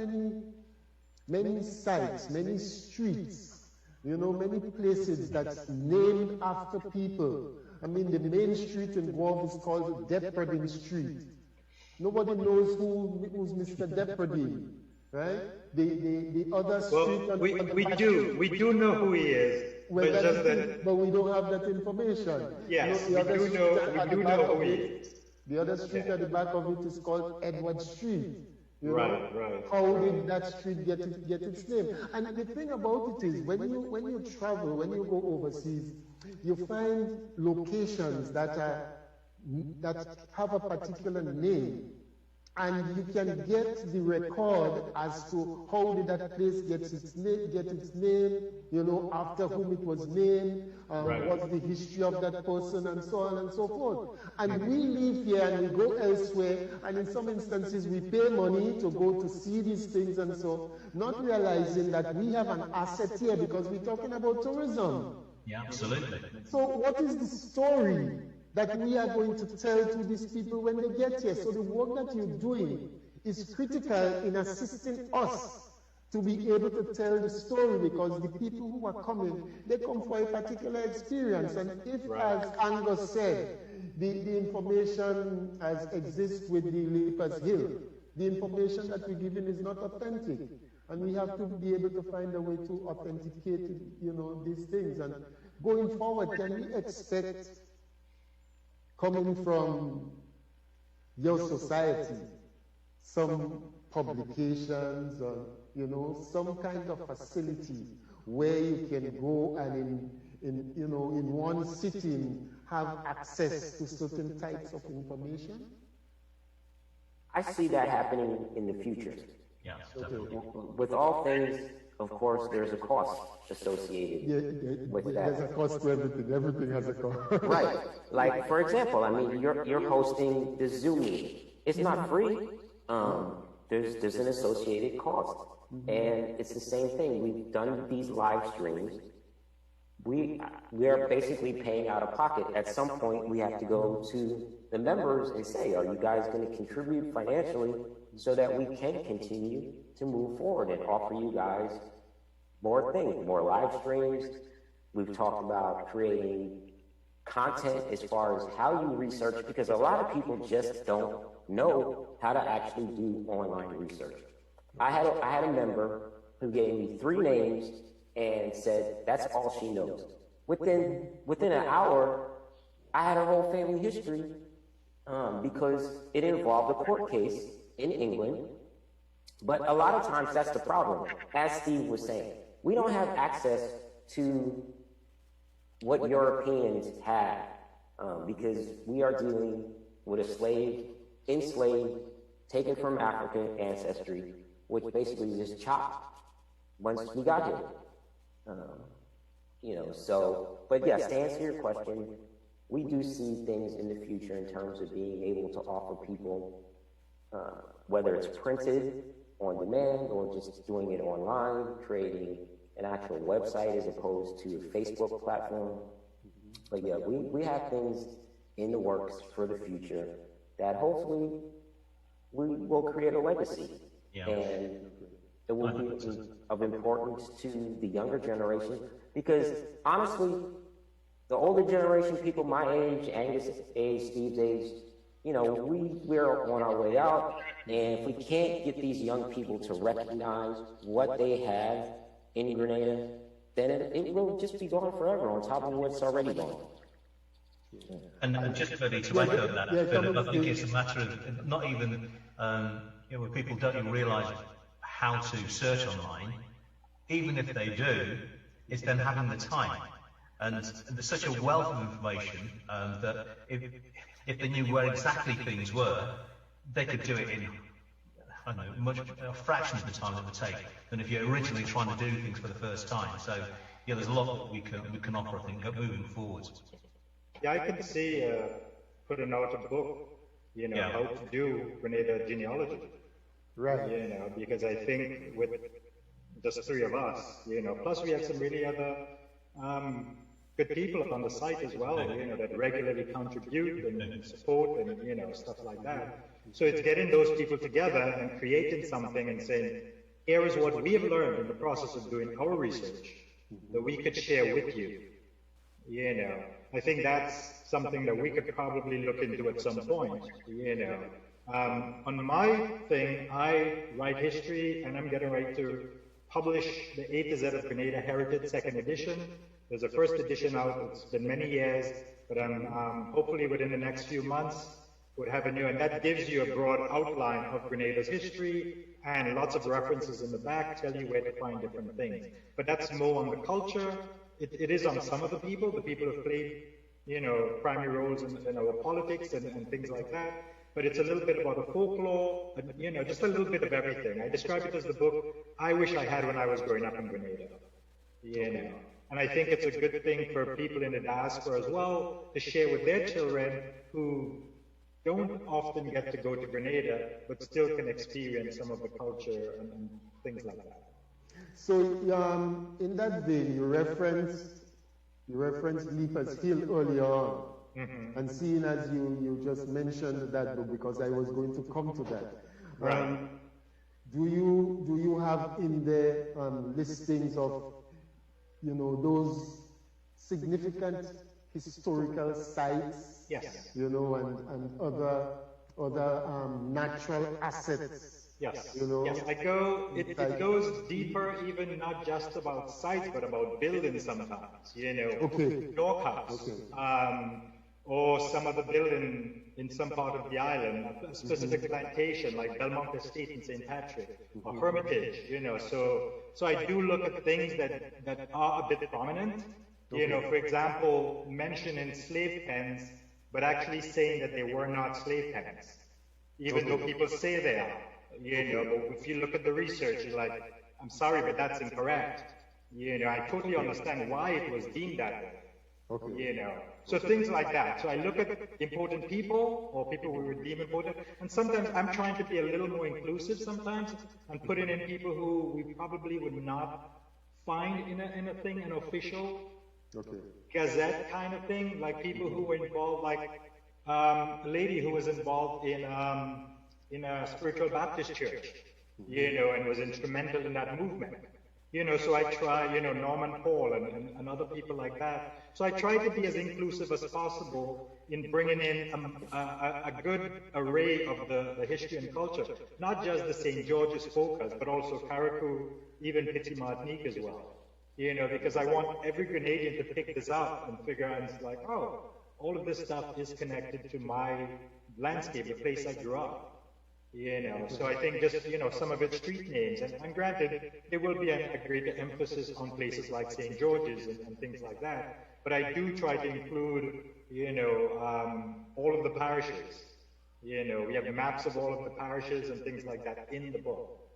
many sites, many streets, many places that's named after people. I mean, the main street in Guelph is called Depredin Street. Nobody knows who's Mr. Depredin, right? The other street... Well, we do know who he is, but we don't have that information. Yes, we do know who he is. The other street at the back of it is called Edward Street. Right. How did that street get its name? And the thing about it is, when you travel, when you go overseas, you find locations that have a particular name, and you can get the record as to how did that place get its name, after whom it was named, what's the history of that person, and so on and so forth. And we live here and we go elsewhere, and in some instances we pay money to go to see these things, and so not realizing that we have an asset here, because we're talking about tourism. Yeah, absolutely. So what is the story that we are going to tell to these people when they get here? So the work that you're doing is critical in assisting us to be able to tell the story, because the people who are coming, they come for a particular experience. And if, as Angus said, the information as exists with the Leapers Hill, the information that we're giving is not authentic. And we have to be able to find a way to authenticate, these things. And going forward, can we expect, coming from your society, some publications or, some kind of facility where you can go and in one sitting have access to certain types of information? I see that happening in the future. Yeah, Okay. definitely. With all things, of course, there's a cost associated with that. There's a cost to everything. Everything has a cost. Right. Like, for example, I mean, you're hosting the Zoom meeting. It's not free. There's an associated cost. And it's the same thing. We've done these live streams. We are basically paying out of pocket. At some point, we have to go to the members and say, are you guys going to contribute financially so that we can continue to move forward and offer you guys more things, more live streams. We've talked about creating content as far as how you research, because a lot of people just don't know how to actually do online research. I had a member who gave me 3 names and said that's all she knows. Within an hour, I had her whole family history because it involved a court case in England. But a lot of times that's the problem. As Steve was saying, we don't have access to what Europeans have because we are dealing with a enslaved, taken from African ancestry, which basically just chopped once we got here. But yes, to answer your question, we do see things in the future in terms of being able to offer people, whether it's printed on demand or just doing it online, creating an actual website as opposed to a Facebook platform. But yeah, we have things in the works for the future that hopefully we will create a legacy. Yeah. And it will be of importance to the younger generation, because honestly, the older generation, people my age, Angus' age, Steve's age, we're on our way out, and if we can't get these young people to recognize what they have in Grenada, then it will just be gone forever on top of what's already gone. And just really to echo that, Philip, I think it's a matter of not even, when people don't even realise how to search online, even if they do, it's then having the time. And there's such a wealth of information that if they knew where exactly things were, they could do it in, I don't know, a fraction of the time it would take than if you're originally trying to do things for the first time. So, yeah, there's a lot that we can offer, I think, moving forward. Yeah, I can see putting out a book, how to do Grenada genealogy. Right. Because I think with just 3 of us, plus we have some really other good people on the site as well, that regularly contribute and support and, stuff like that. So it's getting those people together and creating something and saying, here is what we have learned in the process of doing our research that we could share with you. I think that's something that we could probably look into at some point, On my thing, I write history, and I'm getting ready to publish the A to Z of Grenada Heritage 2nd edition. There's a 1st edition out. It's been many years, but I'm hopefully within the next few months would have a new, and that gives you a broad outline of Grenada's history and lots of references in the back, tell you where to find different things. But that's more on the culture. It is on some of the people who have played, primary roles in our politics and things like that. But it's a little bit about the folklore, and, just a little bit of everything. I describe it as the book I wish I had when I was growing up in Grenada. And I think it's a good thing for people in the diaspora as well to share with their children who don't often get to go to Grenada, but still can experience some of the culture and things like that. So in that vein, you referenced Leapers Hill earlier on. Mm-hmm. And seeing as you just mentioned that book, because I was going to come to that. Right. Do you have in the listings of those significant historical sites? Yes. And other natural assets. Yes. Yes. It goes deeper, even not just about sites, but about buildings sometimes. Okay. York House. Okay. Or some other building in some part of the island, a specific plantation like Belmont Estate in St. Patrick, or Hermitage, So I do look at things that are a bit prominent. For example, mentioning slave pens, but actually saying that they were not slave pens, even though people say they are. But if you look at the research, you're like, I'm sorry, but that's incorrect. I totally understand why it was deemed that way. Okay. So things like that. So I look at important people or people we would deem important, and sometimes I'm trying to be a little more inclusive sometimes and putting in people who we probably would not find in a thing, an official gazette kind of thing, like people who were involved, like a lady who was involved in a spiritual Baptist church, and was instrumental in that movement. So I try, Norman Paul and other people like that. So I try to be as inclusive as possible in bringing in a good array of the history and culture, not just the St. George's focus, but also Carriacou, even Petit Martinique as well. Because I want every Grenadian to pick this up and figure out, and it's like, oh, all of this stuff is connected to my landscape, the place I grew up. So I think just, some of its street names, and granted, there will be a greater emphasis on places like St. George's and things like that, but I do try to include, all of the parishes. We have maps of all of the parishes and things like that in the book,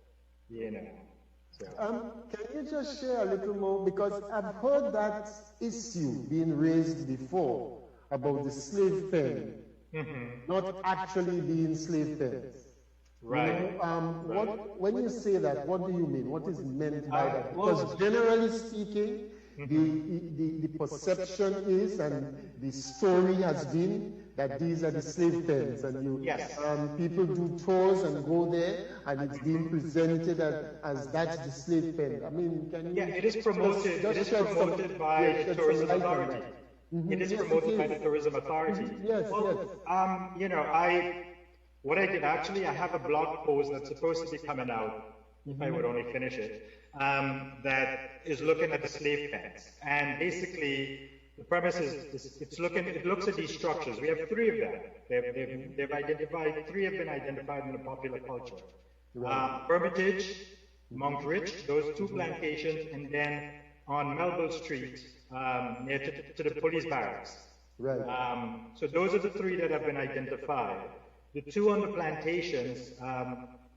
So. Can you just share a little more, because I've heard that issue being raised before about the slave pen not actually being slave pens. Right. When you say that, what do you mean? What is meant by that? Because generally speaking, the perception is, and the story has been, that these are the slave pens, and people do tours and go there, and it's being presented as that's the slave pen. I mean, can you? Yeah, it is promoted. It is promoted by the tourism authority. It is promoted by the tourism authority. Yes. What I did actually, I have a blog post that's supposed to be coming out, if I would only finish it, that is looking at the slave pens. And basically, the premise is it looks at these structures. We have 3 of them. They've identified, 3 have been identified in the popular culture. Hermitage, Monkridge, those 2 plantations, and then on Melville Street, near to the police barracks. Right. So those are the 3 that have been identified. The 2 on the plantations,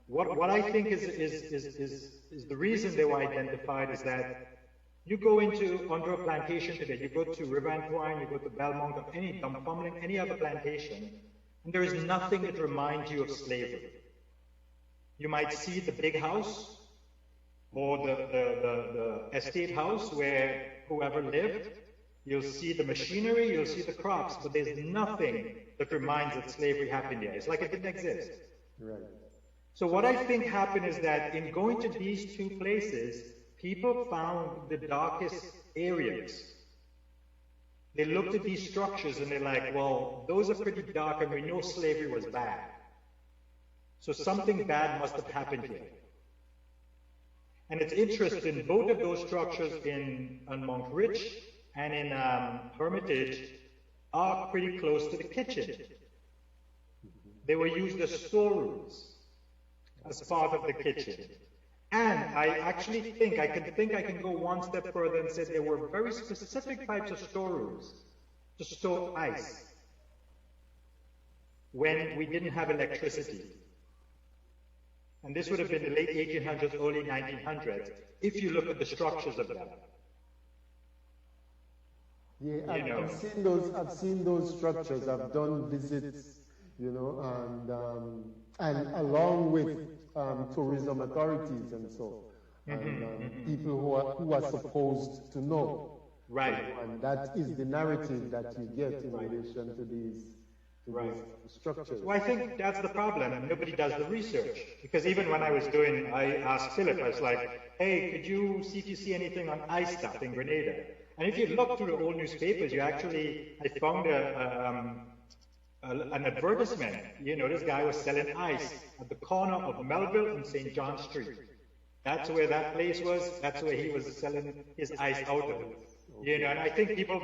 what I think is the reason they were identified is that you go onto a plantation today, you go to River Antoine, you go to Belmont, or any other plantation, and there is nothing that reminds you of slavery. You might see the big house, or the estate house where whoever lived. You'll see the machinery, you'll see the crops, but there's nothing that reminds that slavery happened there. It's like it didn't exist. Right. So what I think happened is that in going to these 2 places, people found the darkest areas. They looked at these structures and they're like, well, those are pretty dark and we know slavery was bad. So something bad must have happened here. And it's interesting, both of those structures on Monkridge and in Hermitage are pretty close to the kitchen. They were used as storerooms as part of the kitchen. And I actually think I can go one step further and say there were very specific types of storerooms to store ice when we didn't have electricity. And this would have been the late 1800s, early 1900s, if you look at the structures of them. Yeah, I've seen those structures. I've done visits, and along with tourism authorities and so, and people who are supposed to know. Right. And that is the narrative that you get in relation to these structures. Well, I think that's the problem, and nobody does the research. Because even when I asked Philip, I was like, hey, could you see if you see anything on ice stuff in Grenada? And if you look through the old newspapers, I found an advertisement. This guy was selling ice at the corner of Melville and St. John Street. That's where that place was. That's where he was selling his ice out of. And I think people,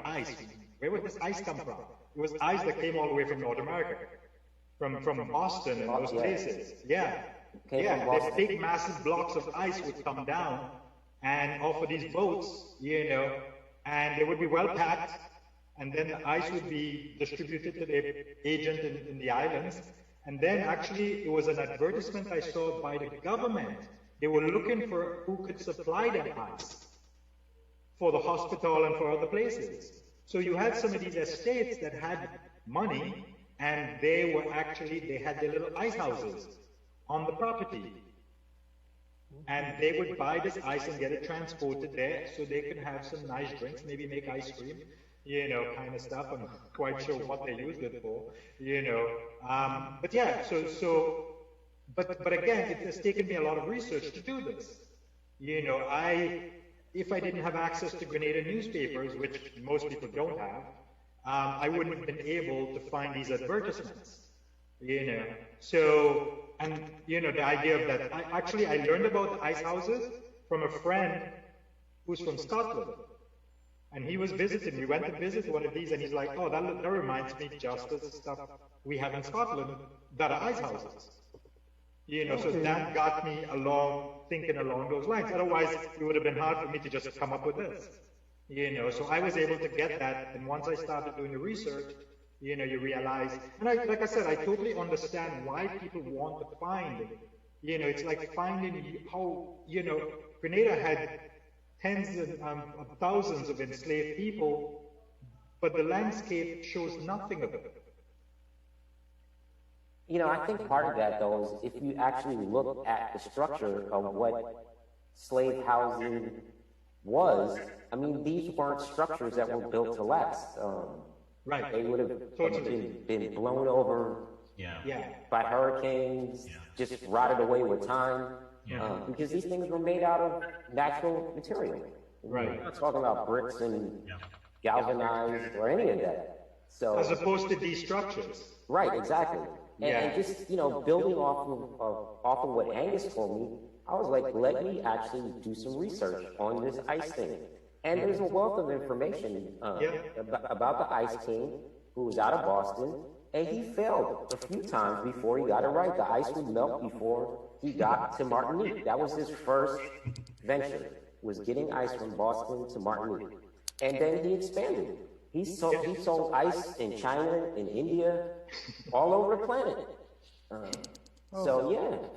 ice. Where would this ice come from? It was ice that came all the way from North America, from Boston and those places. Yeah. These big, massive blocks of ice would come down and off of these boats, and they would be well packed, and then the ice would be distributed to the agent in the islands, And then actually, it was an advertisement I saw by the government. They were looking for who could supply them ice for the hospital and for other places. So you had some of these estates that had money, and they had their little ice houses on the property. And they would buy this ice and get it transported there so they could have some nice drinks, maybe make ice cream, kind of stuff. I'm not quite sure what they used it for, But yeah, but again, it has taken me a lot of research to do this. If I didn't have access to Grenada newspapers, which most people don't have, I wouldn't have been able to find these advertisements, So, and, the idea of that, I learned about the ice houses from a friend who's from Scotland. And he was visiting, we went to visit one of these, and he's like, oh, that reminds me just of the stuff we have in Scotland that are ice houses. So that got me thinking along those lines. Otherwise, it would have been hard for me to just come up with this. So I was able to get that, and once I started doing the research, you realize, and like I said, I totally understand why people want to find, it's like finding how, Grenada had tens of thousands of enslaved people, but the landscape shows nothing of it. I think part of that, though, is if you actually look at the structure of what slave housing was, I mean, these weren't structures that were built to last. Right. They would have been blown over by hurricanes, just rotted away with time, because these things were made out of natural material. Right. We're not talking about bricks and galvanized or any of that. So, as opposed to these structures. Right, exactly. And just, building off of what Angus told me, I was like, let me actually do some research on this ice thing. And there's a wealth of information about the Ice King, who was out of Boston, and he failed a few times before he got it right. The ice would melt before he got to Martinique. That was his first venture, was getting ice from Boston to Martinique. And then he expanded. He sold ice in China, in India, all over the planet.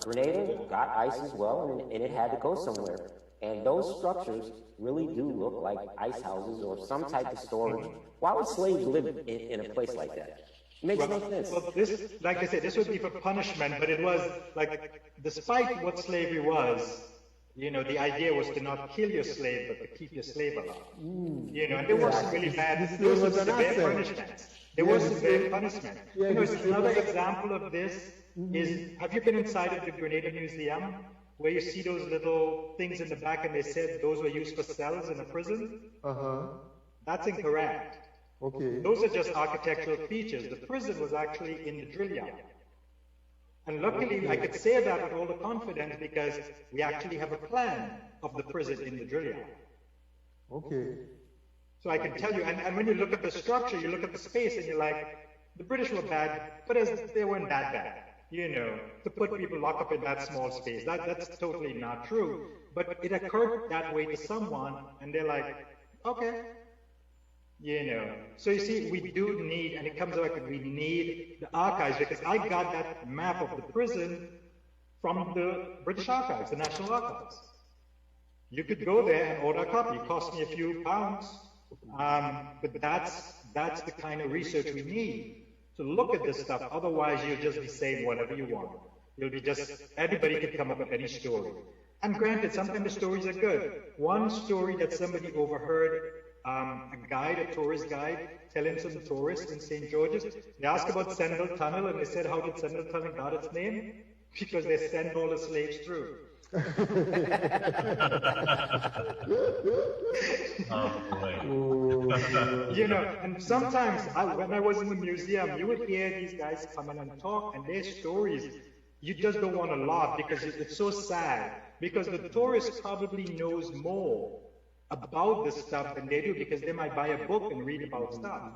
Grenada got ice as well, and it had to go somewhere. And those structures really do look like ice houses or some type of storage. Why would slaves live in a place like that? It makes no sense. Well, this, like I said, this would be for punishment, but it was like, despite what slavery was, the idea was to not kill your slave, but to keep your slave alive. And there was some really bad, there was some severe punishments. There was severe punishment. Another example of this is, have you been inside of the Grenada Museum, where you see those little things in the back and they said those were used for cells in a prison? That's incorrect. Okay. Those are just architectural features. The prison was actually in the drill yard. And luckily, I could say that with all the confidence because we actually have a plan of the prison in the drill yard. Okay. So I can tell you, and when you look at the structure, you look at the space, and you're like, the British were bad, but they weren't that bad. To put people locked up in that small space, that's totally not true. But it occurred that way to someone, and they're like, okay. So you see, we do need, and it comes out that we need the archives, because I got that map of the prison from the British Archives, the National Archives. You could go there and order a copy. It cost me a few pounds, but that's the kind of research we need to look at this stuff. Otherwise, you'll just be saying whatever you want. You'll be anybody can come up with any story. And granted, sometimes the stories are good. One story that somebody overheard, a tourist guide, telling some tourists in St. George's, they asked about Sendell Tunnel, and they said, how did Sendell Tunnel got its name? Because they sent all the slaves through. Oh, boy. And sometimes when I was in the museum, you would hear these guys come in and talk, and their stories, you just don't want to laugh because it's so sad. Because the tourist probably knows more about this stuff than they do, because they might buy a book and read about stuff.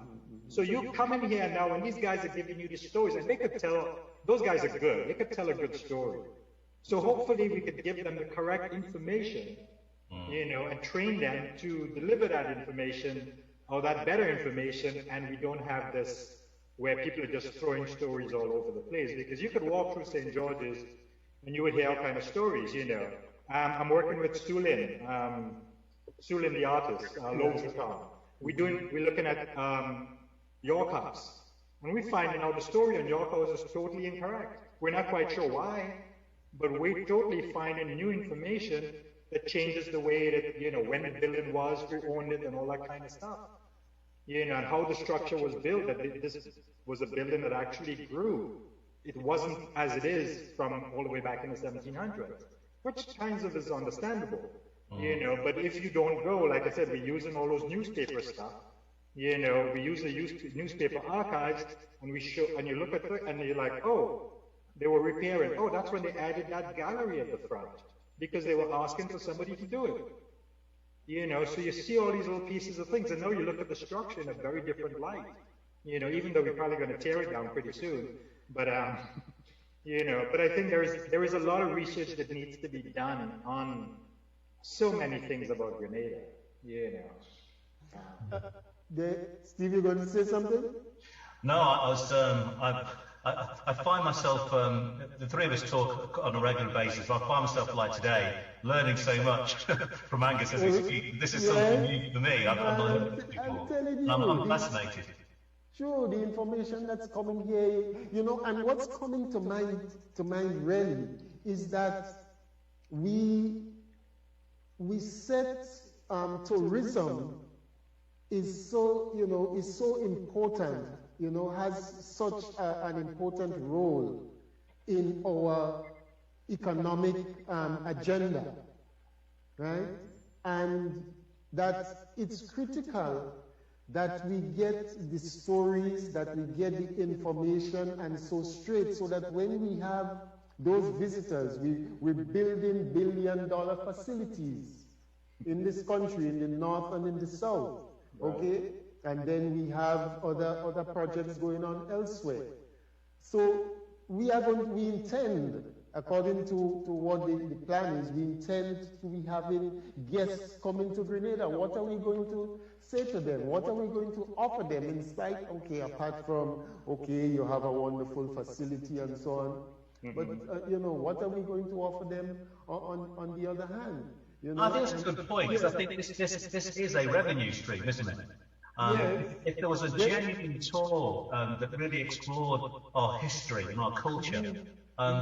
So you come in here now, and these guys are giving you these stories, and they could tell, those guys are good, they could tell a good story. So hopefully we could give them the correct information, and train them to deliver that information, or that better information, and we don't have this, where people are just throwing stories all over the place. Because you could walk through St. George's and you would hear all kind of stories, you know. I'm working with Sulin the artist, Loaves of Town. We're looking at York House, and we're finding out the story on York House is totally incorrect. We're not quite sure why, but we're totally finding new information that changes the way that, you know, when the building was, who owned it, and all that kind of stuff. You know, and how the structure was built, that this was a building that actually grew. It wasn't as it is from all the way back in the 1700s, which kinds of is understandable. You know, but if you don't go, like I said, we're using all those newspaper stuff. You know, we use the newspaper archives, and we show, and you look at it, and you're like, oh, they were repairing. Oh, that's when they added that gallery at the front, because they were asking for somebody to do it. You know, so you see all these little pieces of things, and now you look at the structure in a very different light. You know, even though we're probably going to tear it down pretty soon, but you know, but I think there is a lot of research that needs to be done on so many things about Grenada. You know. Steve, you going to say something? No, I was. I find myself. The three of us talk on a regular basis. But I find myself like today, learning so much from Angus as we speak. This is something new for me. I've not heard this before. I'm telling you, I'm fascinated. Sure, the information that's coming here, you know, and what's coming to mind really is that we set tourism is so, you know, is so important, you know, has such an important role in our economic agenda, right? And that it's critical that we get the stories, that we get the information and so straight, so that when we have those visitors, we're building billion-dollar facilities in this country, in the north and in the south, okay? And then we have other projects going on elsewhere. So we intend, according to what the plan is, we intend to be having guests coming to Grenada. What are we going to say to them? What are we going to offer them in spite, okay, apart from, okay, you have a wonderful facility and so on. But, you know, what are we going to offer them on the other hand? You know? I think that's a good point, because I think this is a revenue stream, isn't it? If there was a genuine tour that really explored our history and our culture,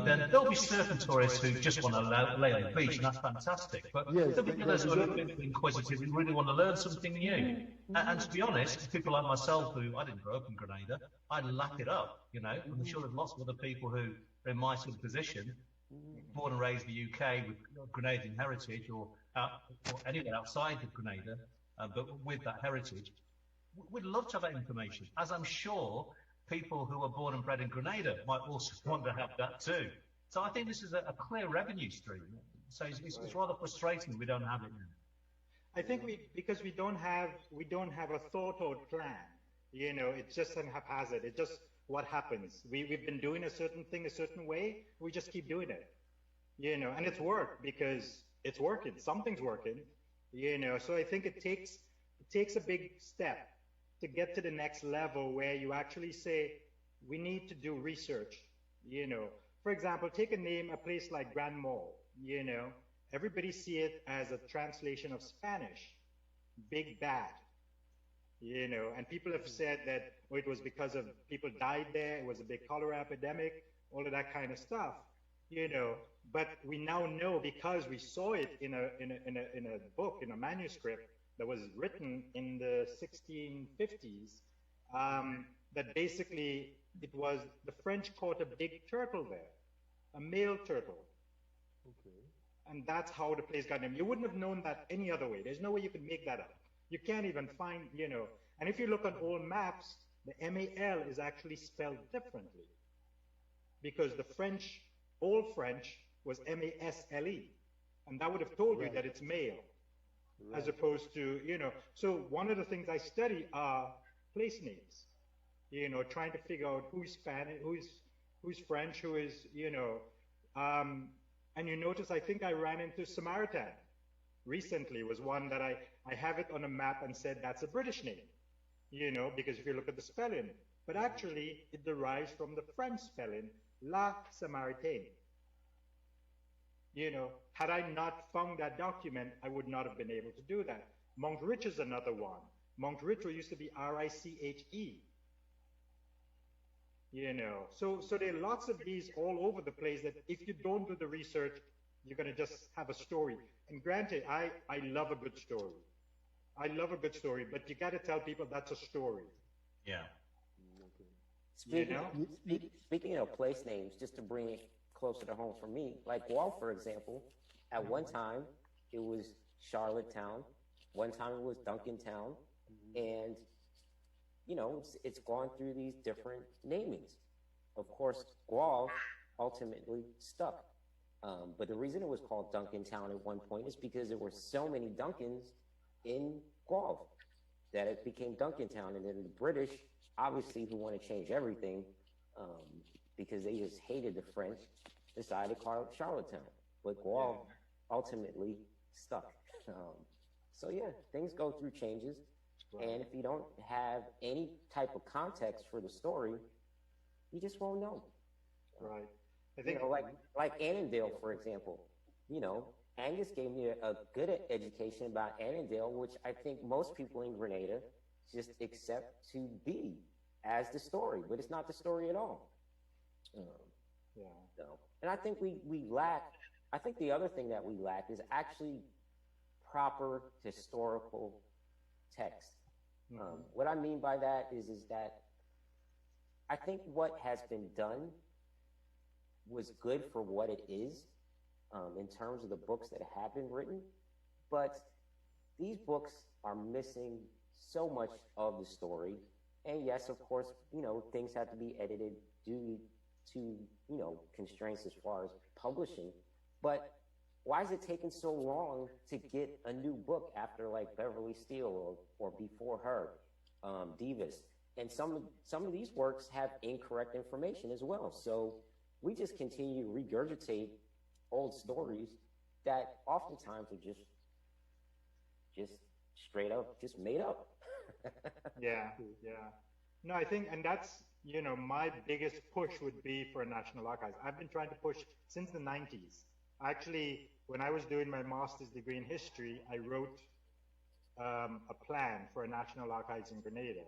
then there'll be certain tourists who just want to lay on the beach, and that's fantastic. But there'll be others who are a little bit inquisitive and really want to learn something new. And to be honest, people like myself, who I didn't grow up in Grenada, I'd lap it up, you know. I'm sure there's lots of other people who are in my sort of position, born and raised in the UK with Grenadian heritage, or anywhere outside of Grenada, but with that heritage. We'd love to have that information, as I'm sure people who are born and bred in Grenada might also want to have that too. So I think this is a clear revenue stream. So it's rather frustrating we don't have it now. I think because we don't have a thought out plan. You know, it's just an haphazard. It's just what happens. We've been doing a certain thing a certain way. We just keep doing it. You know, and it's worked because it's working. Something's working. You know, so I think it takes a big step to get to the next level where you actually say, we need to do research. You know, for example, take a place like Grand Mall. You know, everybody see it as a translation of Spanish, big bad. You know, and people have said that it was because of people died there, it was a big cholera epidemic, all of that kind of stuff. You know, but we now know, because we saw it in a book, in a manuscript that was written in the 1650s, that basically it was the French caught a big turtle there, a male turtle. Okay. And that's how the place got named. You wouldn't have known that any other way. There's no way you could make that up. You can't even find, you know, and if you look on old maps, the M-A-L is actually spelled differently, because the French, Old French, was M-A-S-L-E, and that would have told you that it's male, as opposed to, you know. So one of the things I study are place names, you know, trying to figure out who's Spanish, who's French, who is, you know, and you notice, I think I ran into Samaritan recently, was one that I have it on a map and said that's a British name, you know, because if you look at the spelling, but actually it derives from the French spelling, La Samaritaine. You know, had I not found that document, I would not have been able to do that. Montreal is another one. Montreal used to be R-I-C-H-E. You know, so there are lots of these all over the place that if you don't do the research, you're going to just have a story. And granted, I love a good story. I love a good story, but you got to tell people that's a story. Yeah. Speaking of place names, just to bring it closer to home for me, like Guelph, for example, at one time it was Charlottetown, one time it was Duncantown, and you know, it's gone through these different namings. Of course, Guelph ultimately stuck. But the reason it was called Duncantown at one point is because there were so many Duncans in Guelph that it became Duncantown. And then the British, obviously, who want to change everything because they just hated the French, decided to call it Charlottetown. But Guelph ultimately stuck. So yeah, things go through changes. And if you don't have any type of context for the story, you just won't know. Right. I think, you know, like Annandale, for example. You know, Angus gave me a good education about Annandale, which I think most people in Grenada just accept to be as the story, but it's not the story at all. So, and I think we lack. I think the other thing that we lack is actually proper historical text. What I mean by that is that I think what has been done was good for what it is in terms of the books that have been written, but these books are missing so much of the story. And yes, of course, you know, things have to be edited due to, you know, constraints as far as publishing, but why is it taking so long to get a new book after like Beverly Steele or before her, Divas? And some of these works have incorrect information as well. So we just continue to regurgitate old stories that oftentimes are just straight up, just made up. Yeah. No, I think, and that's, you know, my biggest push would be for a National Archives. I've been trying to push since the 90s. Actually, when I was doing my master's degree in history, I wrote a plan for a National Archives in Grenada,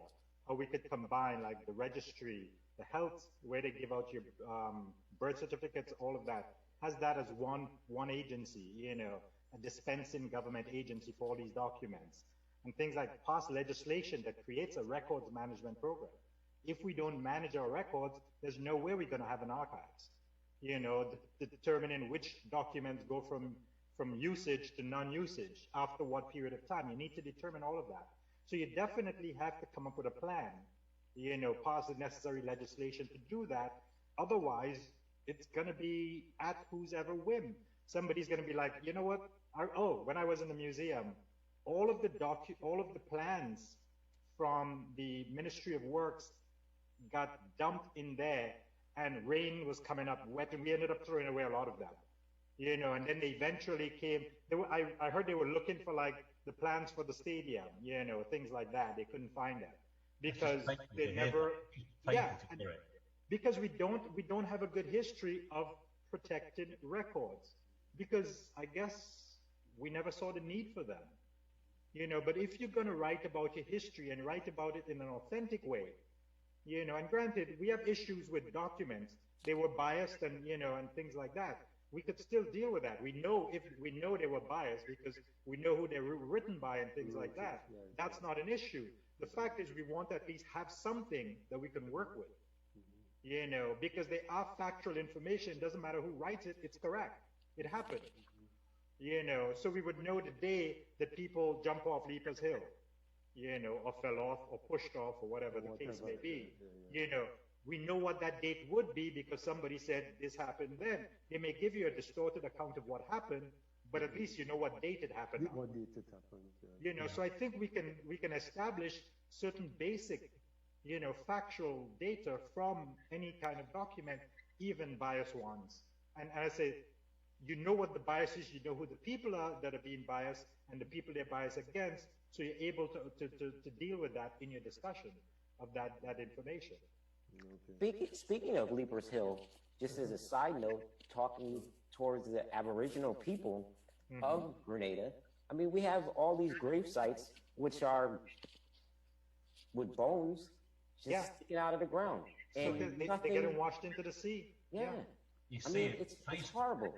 how we could combine like the registry, the health, where they give out your birth certificates, all of that, has that as one agency, you know, a dispensing government agency for all these documents, and things like pass legislation that creates a records management program. If we don't manage our records, there's no way we're going to have an archives. You know, determining which documents go from usage to non-usage after what period of time. You need to determine all of that. So you definitely have to come up with a plan, you know, pass the necessary legislation to do that. Otherwise, it's going to be at whose ever whim. Somebody's going to be like, you know what? When I was in the museum, all of the plans from the Ministry of Works got dumped in there, and rain was coming up wet, and we ended up throwing away a lot of them. You know, and then they eventually came. I heard they were looking for like the plans for the stadium, you know, things like that. They couldn't find them because they never. Yeah, because we don't have a good history of protected records, because I guess we never saw the need for them. You know, but if you're going to write about your history and write about it in an authentic way, you know, and granted, we have issues with documents. They were biased and, you know, and things like that. We could still deal with that. We know they were biased because we know who they were written by and things like that. That's not an issue. The fact is we want to at least have something that we can work with, you know, because they are factual information. It doesn't matter who writes it, it's correct. It happened, you know, so we would know the day that people jump off Leapers Hill, you know, or fell off or pushed off or whatever the case may be. You know, we know what that date would be because somebody said this happened then. They may give you a distorted account of what happened, but at least you know what date it happened on. What date it happened. You know, so I think we can establish certain basic, you know, factual data from any kind of document, even biased ones. And I say, you know what the bias is, you know who the people are that are being biased and the people they're biased against, so you're able to deal with that in your discussion. of that information. Speaking of Leapers Hill, just as a side note, talking towards the Aboriginal people of Grenada, I mean, we have all these grave sites which are with bones just sticking out of the ground. And So they get them washed into the sea. Yeah. You I see mean, it. it's horrible.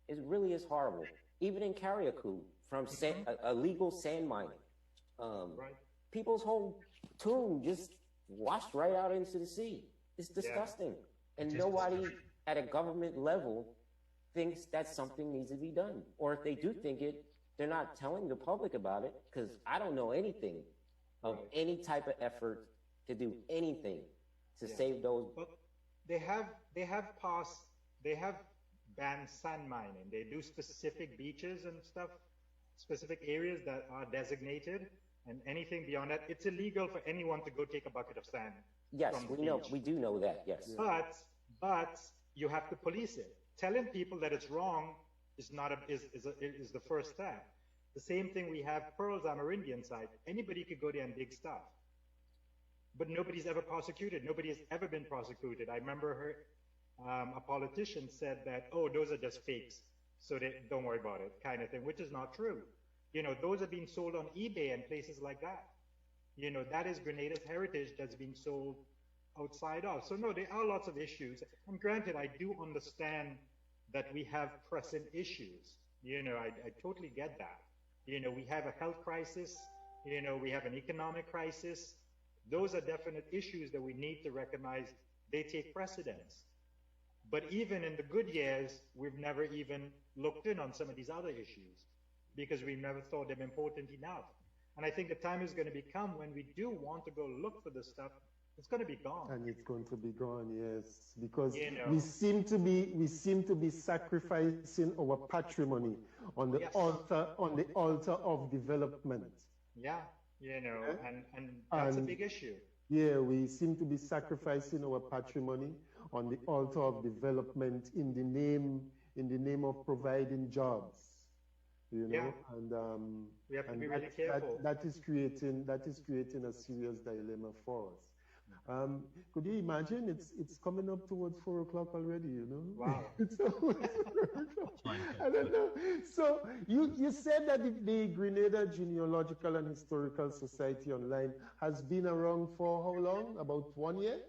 It really is horrible. Even in Carriacou, from illegal sand mining, Right. people's whole tomb just washed right out into the sea. It's disgusting. And nobody at a government level thinks that something needs to be done. Or if they do think it, they're not telling the public about it, because I don't know anything of any type of effort to do anything to save those. But they have banned sand mining. They do specific beaches and stuff, specific areas that are designated, and anything beyond that, it's illegal for anyone to go take a bucket of sand. Yes, from the we know, beach. we do know that, yes. But you have to police it. Telling people that it's wrong is the first step. The same thing we have Pearl's Amerindian site. Anybody could go there and dig stuff. But nobody's ever prosecuted. Nobody has ever been prosecuted. I remember a politician said that, oh, those are just fakes, so don't worry about it, kind of thing, which is not true. You know, those are being sold on eBay and places like that. You know, that is Grenada's heritage that's being sold outside of. So no, there are lots of issues. And granted, I do understand that we have pressing issues. You know, I totally get that. You know, we have a health crisis. You know, we have an economic crisis. Those are definite issues that we need to recognize. They take precedence. But even in the good years, we've never even looked in on some of these other issues because we never thought them important enough. And I think the time is going to become when we do want to go look for this stuff, it's going to be gone. And it's going to be gone, yes, because You know. we seem to be sacrificing our patrimony on the altar of development. Yeah, you know, and that's a big issue. Yeah, we seem to be sacrificing our patrimony on the altar of development in the name of providing jobs. You know, and we have to be really careful. That is creating a serious dilemma for us. Could you imagine? It's coming up towards 4 o'clock already. You know. Wow. It's almost 4 o'clock. I don't know. So you said that the Grenada Genealogical and Historical Society online has been around for how long? About 1 year?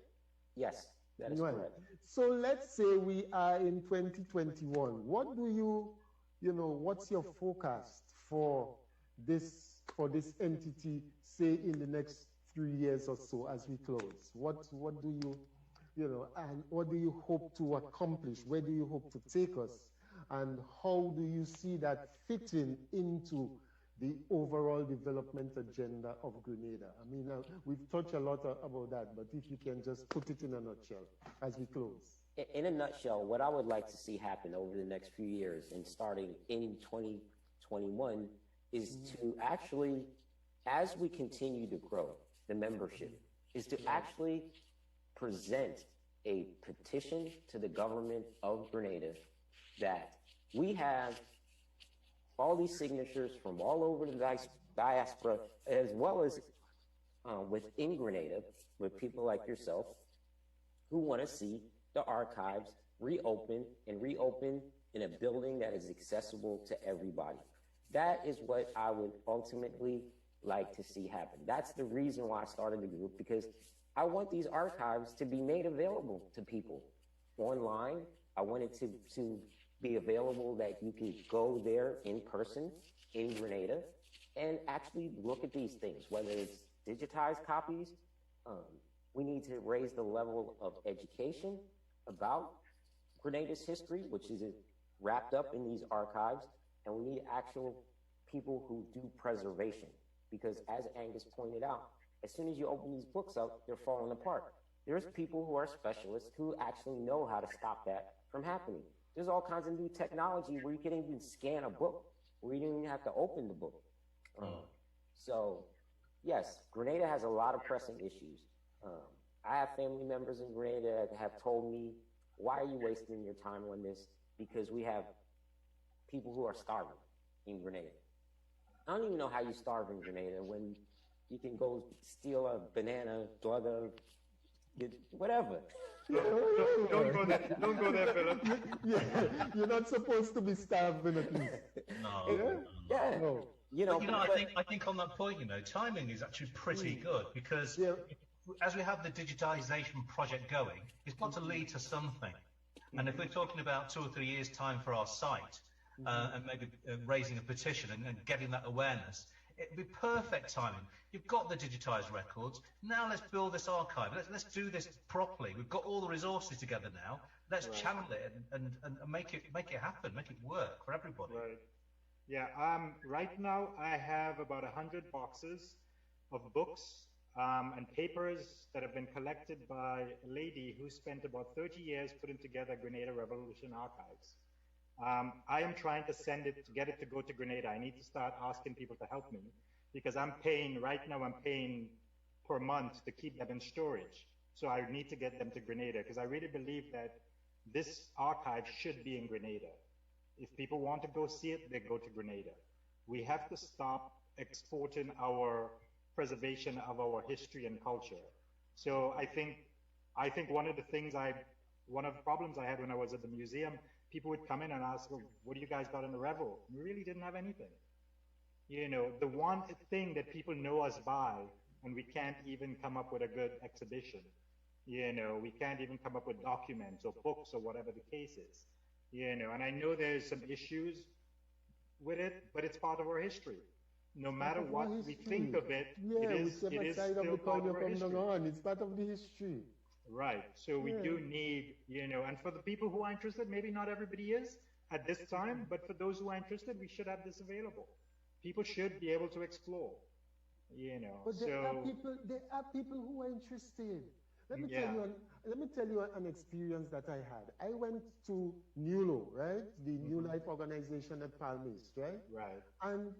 Yes, that is correct. So let's say we are in 2021. What do what's your forecast for this entity, say in the next 3 years or so as we close? What do and what do you hope to accomplish? Where do you hope to take us? And how do you see that fitting into the overall development agenda of Grenada? I mean, we've touched a lot about that, but if you can just put it in a nutshell as we close. In a nutshell, what I would like to see happen over the next few years and starting in 2021 is to actually, as we continue to grow the membership, is to actually present a petition to the government of Grenada that we have all these signatures from all over the diaspora, as well as within Grenada, with people like yourself who want to see the archives reopen in a building that is accessible to everybody. That is what I would ultimately like to see happen. That's the reason why I started the group, because I want these archives to be made available to people online. I want it to be available that you can go there in person in Grenada and actually look at these things, whether it's digitized copies. We need to raise the level of education about Grenada's history, which is wrapped up in these archives, and we need actual people who do preservation, because as Angus pointed out, as soon as you open these books up, they're falling apart. There's people who are specialists who actually know how to stop that from happening. There's all kinds of new technology where you can even scan a book, where you don't even have to open the book. So, yes, Grenada has a lot of pressing issues. I have family members in Grenada that have told me, why are you wasting your time on this? Because we have people who are starving in Grenada. I don't even know how you starve in Grenada when you can go steal a banana, whatever. Don't go there. Don't go there, Philip. Yeah, you're not supposed to be starving at least. No. Yeah. No. I think on that point, timing is actually pretty good because as we have the digitization project going, it's got to lead to something. And if we're talking about 2 or 3 years' time for our site, and maybe raising a petition and getting that awareness, it'd be perfect timing. You've got the digitized records. Now let's build this archive. Let's do this properly. We've got all the resources together now. Let's channel it and make it happen, make it work for everybody. Right. Yeah. Right now I have about 100 boxes of books and papers that have been collected by a lady who spent about 30 years putting together Grenada Revolution archives. I am trying to get it to go to Grenada. I need to start asking people to help me because right now I'm paying per month to keep them in storage. So I need to get them to Grenada because I really believe that this archive should be in Grenada. If people want to go see it, they go to Grenada. We have to stop exporting our preservation of our history and culture. So I think one of the problems I had when I was at the museum, people would come in and ask, well, what do you guys got in the Revel? We really didn't have anything. The one thing that people know us by, and we can't even come up with a good exhibition. We can't even come up with documents or books or whatever the case is. And I know there's some issues with it, but it's part of our history. No matter what we think of it, it is still part of our history. It's part of the history. Right. So we do need, and for the people who are interested, maybe not everybody is at this time, but for those who are interested, we should have this available. People should be able to explore, But there are people who are interested. Let me tell you an experience that I had. I went to NULO, right? The New Life Organization at Palm East, right? Right. And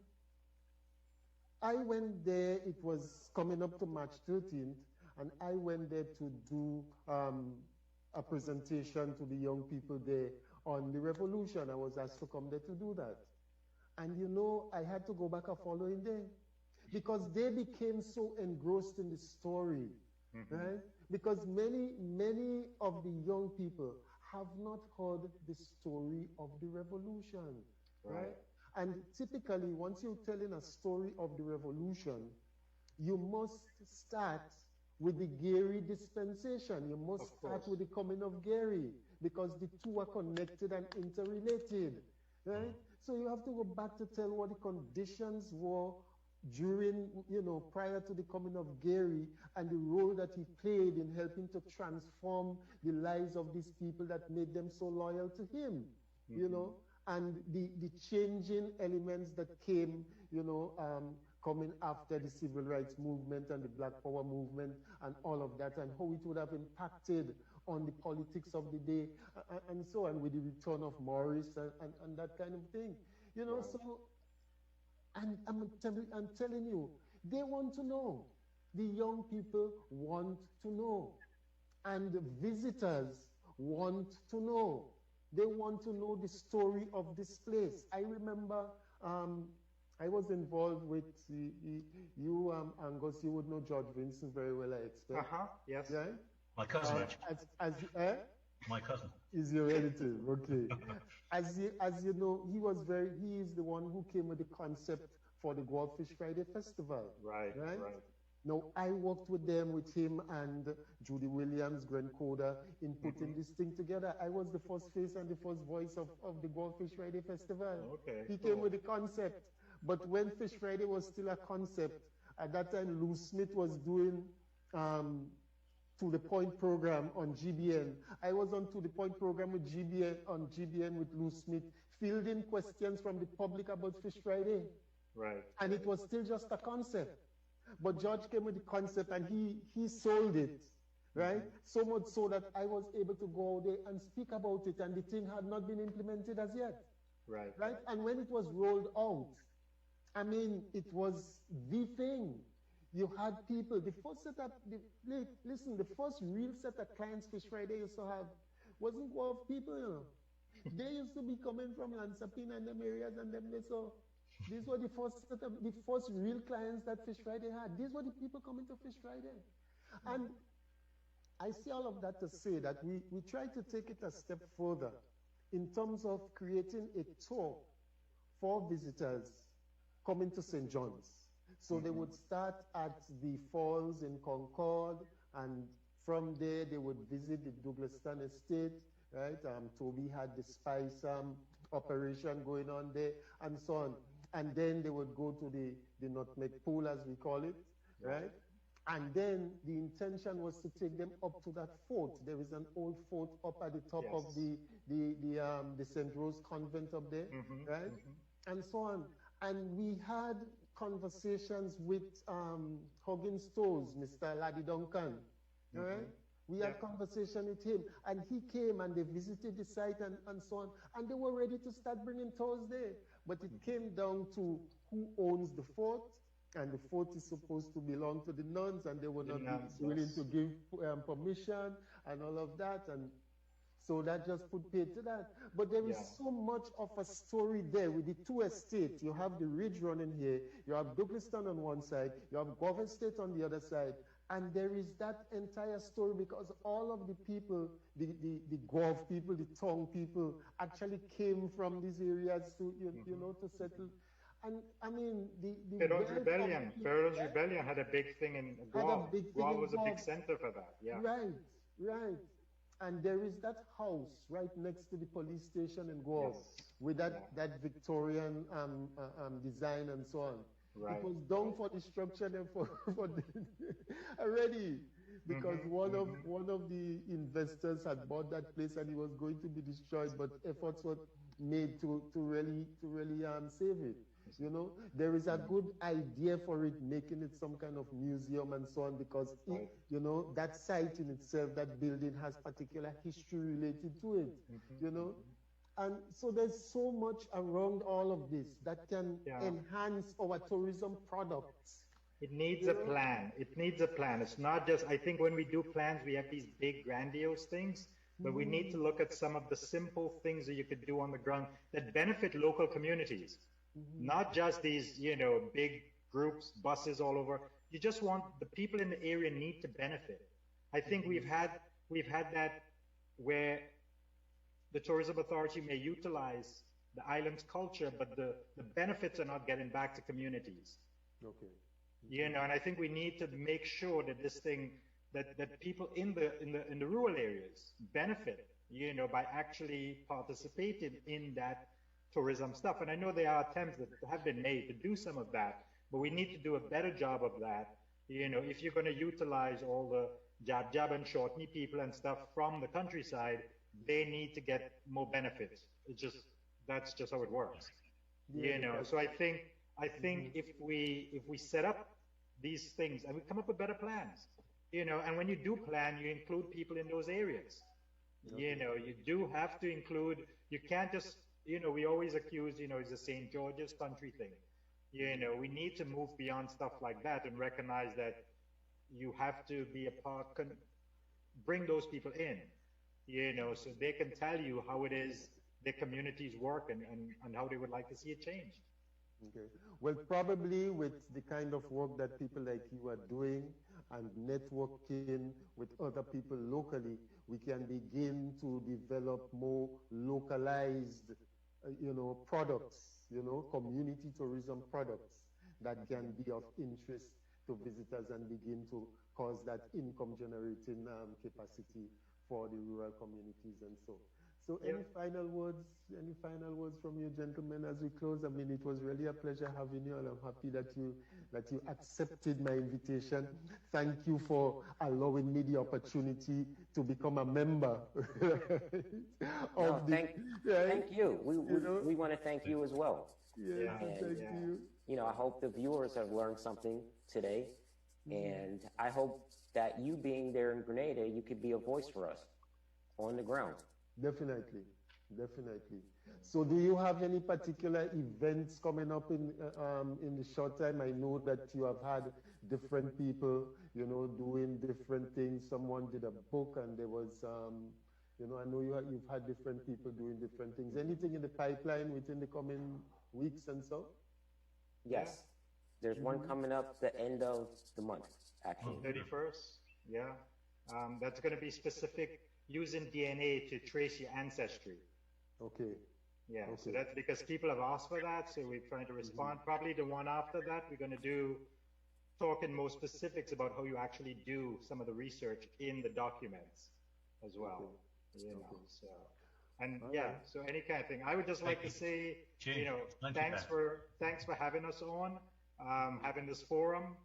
I went there, it was coming up to March 13th, and I went there to do a presentation to the young people there on the revolution. I was asked to come there to do that. And I had to go back a following day because they became so engrossed in the story, right? Because many of the young people have not heard the story of the revolution, right? And typically, once you're telling a story of the revolution, you must start with the Gary dispensation. You must start with the coming of Gary because the two are connected and interrelated, right? So you have to go back to tell what the conditions were during, prior to the coming of Gary and the role that he played in helping to transform the lives of these people that made them so loyal to him, and the changing elements that came, coming after the civil rights movement and the Black Power movement and all of that, and how it would have impacted on the politics of the day, and so on, with the return of Morris and that kind of thing. So, and I'm telling you, they want to know. The young people want to know. And the visitors want to know. They want to know the story of this place. I remember I was involved with you, Angus. You would know George Vincent very well, I expect. Yes. Right? My cousin. My cousin. Is your relative, okay. As you know, he is the one who came with the concept for the Goldfish Friday Festival. Right. Now, I worked with him and Judy Williams, Gren Coda, in putting this thing together. I was the first face and the first voice of the Goldfish Friday Festival. Okay. He came with the concept. But when Fish Friday was still a concept, at that time, Lou Smith was doing To the Point program on GBN. I was on To the Point program with GBN with Lou Smith, fielding questions from the public about Fish Friday. Right. And it was still just a concept. But George came with the concept and he sold it, right? So much so that I was able to go out there and speak about it, and the thing had not been implemented as yet. Right. And when it was rolled out, I mean, it was the thing. You had people, the first real set of clients Fish Friday used to have wasn't Guelph people, They used to be coming from Lansapine and them areas, and them they saw These were the first real clients that Fish Friday had. These were the people coming to Fish Friday. And I say all of that to say that we try to take it a step further in terms of creating a tour for visitors coming to St. John's. So they would start at the falls in Concord, and from there they would visit the Douglaston estate, right? Toby had the spice operation going on there, and so on. And then they would go to the nutmeg pool, as we call it, right? And then the intention was to take them up to that fort. There is an old fort up at the top of the St. Rose convent up there, right? And so on. And we had conversations with Huggins Stores, Mr. Laddie Duncan, right? We had conversation with him, and he came and they visited the site and so on, and they were ready to start bringing tours there. But it came down to who owns the fort, and the fort is supposed to belong to the nuns, and they were not willing to give permission and all of that, and so that just put paid to that. But there is so much of a story there with the two estates. You have the ridge running here, you have Douglaston on one side, you have Govan State on the other side, and there is that entire story because all of the people, the Gov people, the Tongue people, actually came from these areas to, you know, to settle. And I mean, the Pharaoh's Rebellion had a big thing in Guam. Guam was a big center for that. Yeah. Right, right. And there is that house right next to the police station in Guam with that Victorian design and so on. Right. It was done for destruction and for already because one of the investors had bought that place and it was going to be destroyed, but efforts were made to really save it. You know, there is a good idea for it, making it some kind of museum and so on, because it, you know, that site in itself, that building has particular history related to it, you know. And so there's so much around all of this that can enhance our tourism products. It needs a plan. It needs a plan. It's not just, I think when we do plans, we have these big grandiose things, but we need to look at some of the simple things that you could do on the ground that benefit local communities. Not just these, you know, big groups, buses all over. You just want the people in the area need to benefit. I think we've had that where the tourism authority may utilize the island's culture, but the benefits are not getting back to communities. Okay. You know, and I think we need to make sure that this thing that people in the rural areas benefit, you know, by actually participating in that tourism stuff. And I know there are attempts that have been made to do some of that, but we need to do a better job of that. You know, if you're going to utilize all the jab and shortney people and stuff from the countryside, they need to get more benefits. That's just how it works. You know, so I think if we set up these things and we come up with better plans, you know, and when you do plan, you include people in those areas. You know, you do have to include, you can't just, you know, we always accuse, you know, it's a St. George's country thing. You know, we need to move beyond stuff like that and recognize that you have to be a part, bring those people in, you know, so they can tell you how it is their communities work and how they would like to see it change. Okay. Well, probably with the kind of work that people like you are doing and networking with other people locally, we can begin to develop more localized you know, products, you know, community tourism products that can be of interest to visitors and begin to cause that income generating capacity for the rural communities and so. So any final words from you gentlemen as we close? I mean, it was really a pleasure having you, and I'm happy that you accepted my invitation. Thank you for allowing me the opportunity to become a member thank you. We want to thank you as well. Yes, thank you. You know, I hope the viewers have learned something today, and I hope that you being there in Grenada, you could be a voice for us on the ground. Definitely. So do you have any particular events coming up in the short time? I know that you have had different people, you know, doing different things. Someone did a book and there was, you know, I know you've had different people doing different things. Anything in the pipeline within the coming weeks and so? Yes. There's one coming up the end of the month, actually. 31st, yeah. That's going to be specific using DNA to trace your ancestry. Okay. Yeah, Okay. so that's because people have asked for that, so we're trying to respond. Probably the one after that, we're going to do talk in more specifics about how you actually do some of the research in the documents as well. You know, so and yeah, so any kind of thing. I would just like to say, you know, thanks for having us on, having this forum,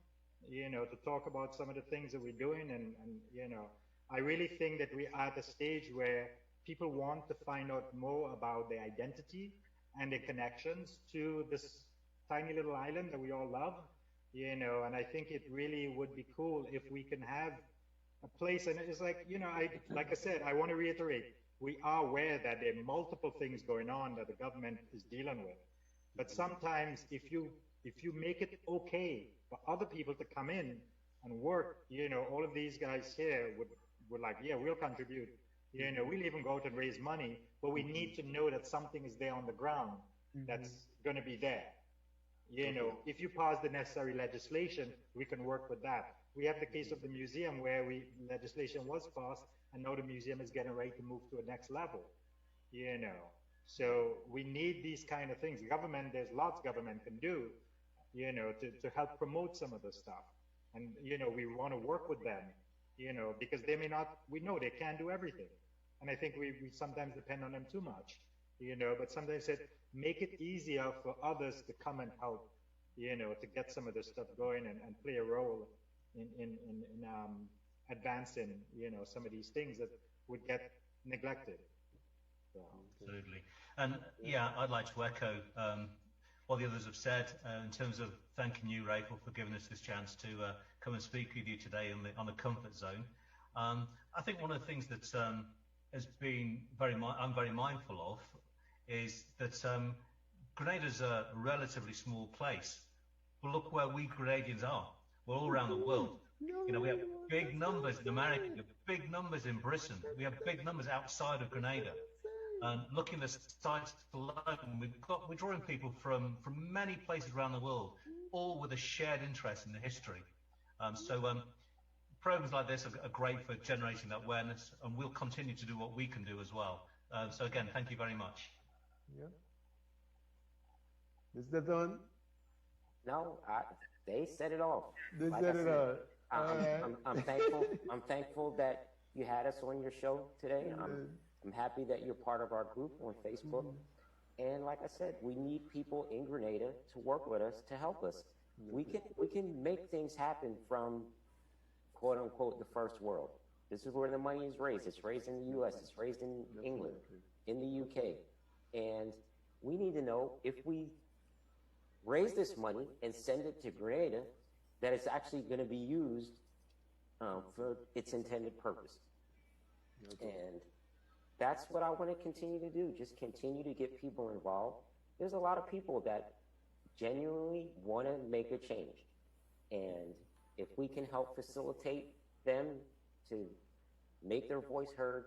you know, to talk about some of the things that we're doing, and you know, I really think that we're at a stage where people want to find out more about their identity and their connections to this tiny little island that we all love, you know, and I think it really would be cool if we can have a place, and it's like, you know, like I said, I want to reiterate, we are aware that there are multiple things going on that the government is dealing with, but sometimes if you make it okay for other people to come in and work, you know, all of these guys here would like, yeah, we'll contribute. You know, we'll even go out and raise money, but we need to know that something is there on the ground that's going to be there. You know, if you pass the necessary legislation, we can work with that. We have the case of the museum where legislation was passed, and now the museum is getting ready to move to a next level. You know, so we need these kind of things. Government, there's lots government can do, you know, to help promote some of the stuff. And, you know, we want to work with them, you know, because they may not, we know they can't do everything. And I think we sometimes depend on them too much, you know, but sometimes said, make it easier for others to come and help, you know, to get some of this stuff going and play a role in advancing, you know, some of these things that would get neglected. So. Absolutely. And yeah, I'd like to echo what the others have said in terms of thanking you, Raphael, for giving us this chance to come and speak with you today on the comfort zone. I think one of the things that has been I'm very mindful of is that Grenada's a relatively small place, but look where we Grenadians are. We're all around the world. You know, we have big numbers in America, we have big numbers in Britain, we have big numbers outside of Grenada. And looking at the sites alone, we're drawing people from many places around the world, all with a shared interest in the history. Programs like this are great for generating that awareness, and we'll continue to do what we can do as well. So again, thank you very much. Yeah. Mr. Thorne? No, they said it all. They said it all. I'm thankful. I'm thankful that you had us on your show today. I'm happy that you're part of our group on Facebook. And like I said, we need people in Grenada to work with us, to help us. We can make things happen from, quote unquote, the first world. This is where the money is raised. It's raised in the US, it's raised in England, in the UK. And we need to know, if we raise this money and send it to Grenada, that it's actually going to be used for its intended purpose. And that's what I want to continue to do, just continue to get people involved. There's a lot of people that genuinely want to make a change. And if we can help facilitate them to make their voice heard,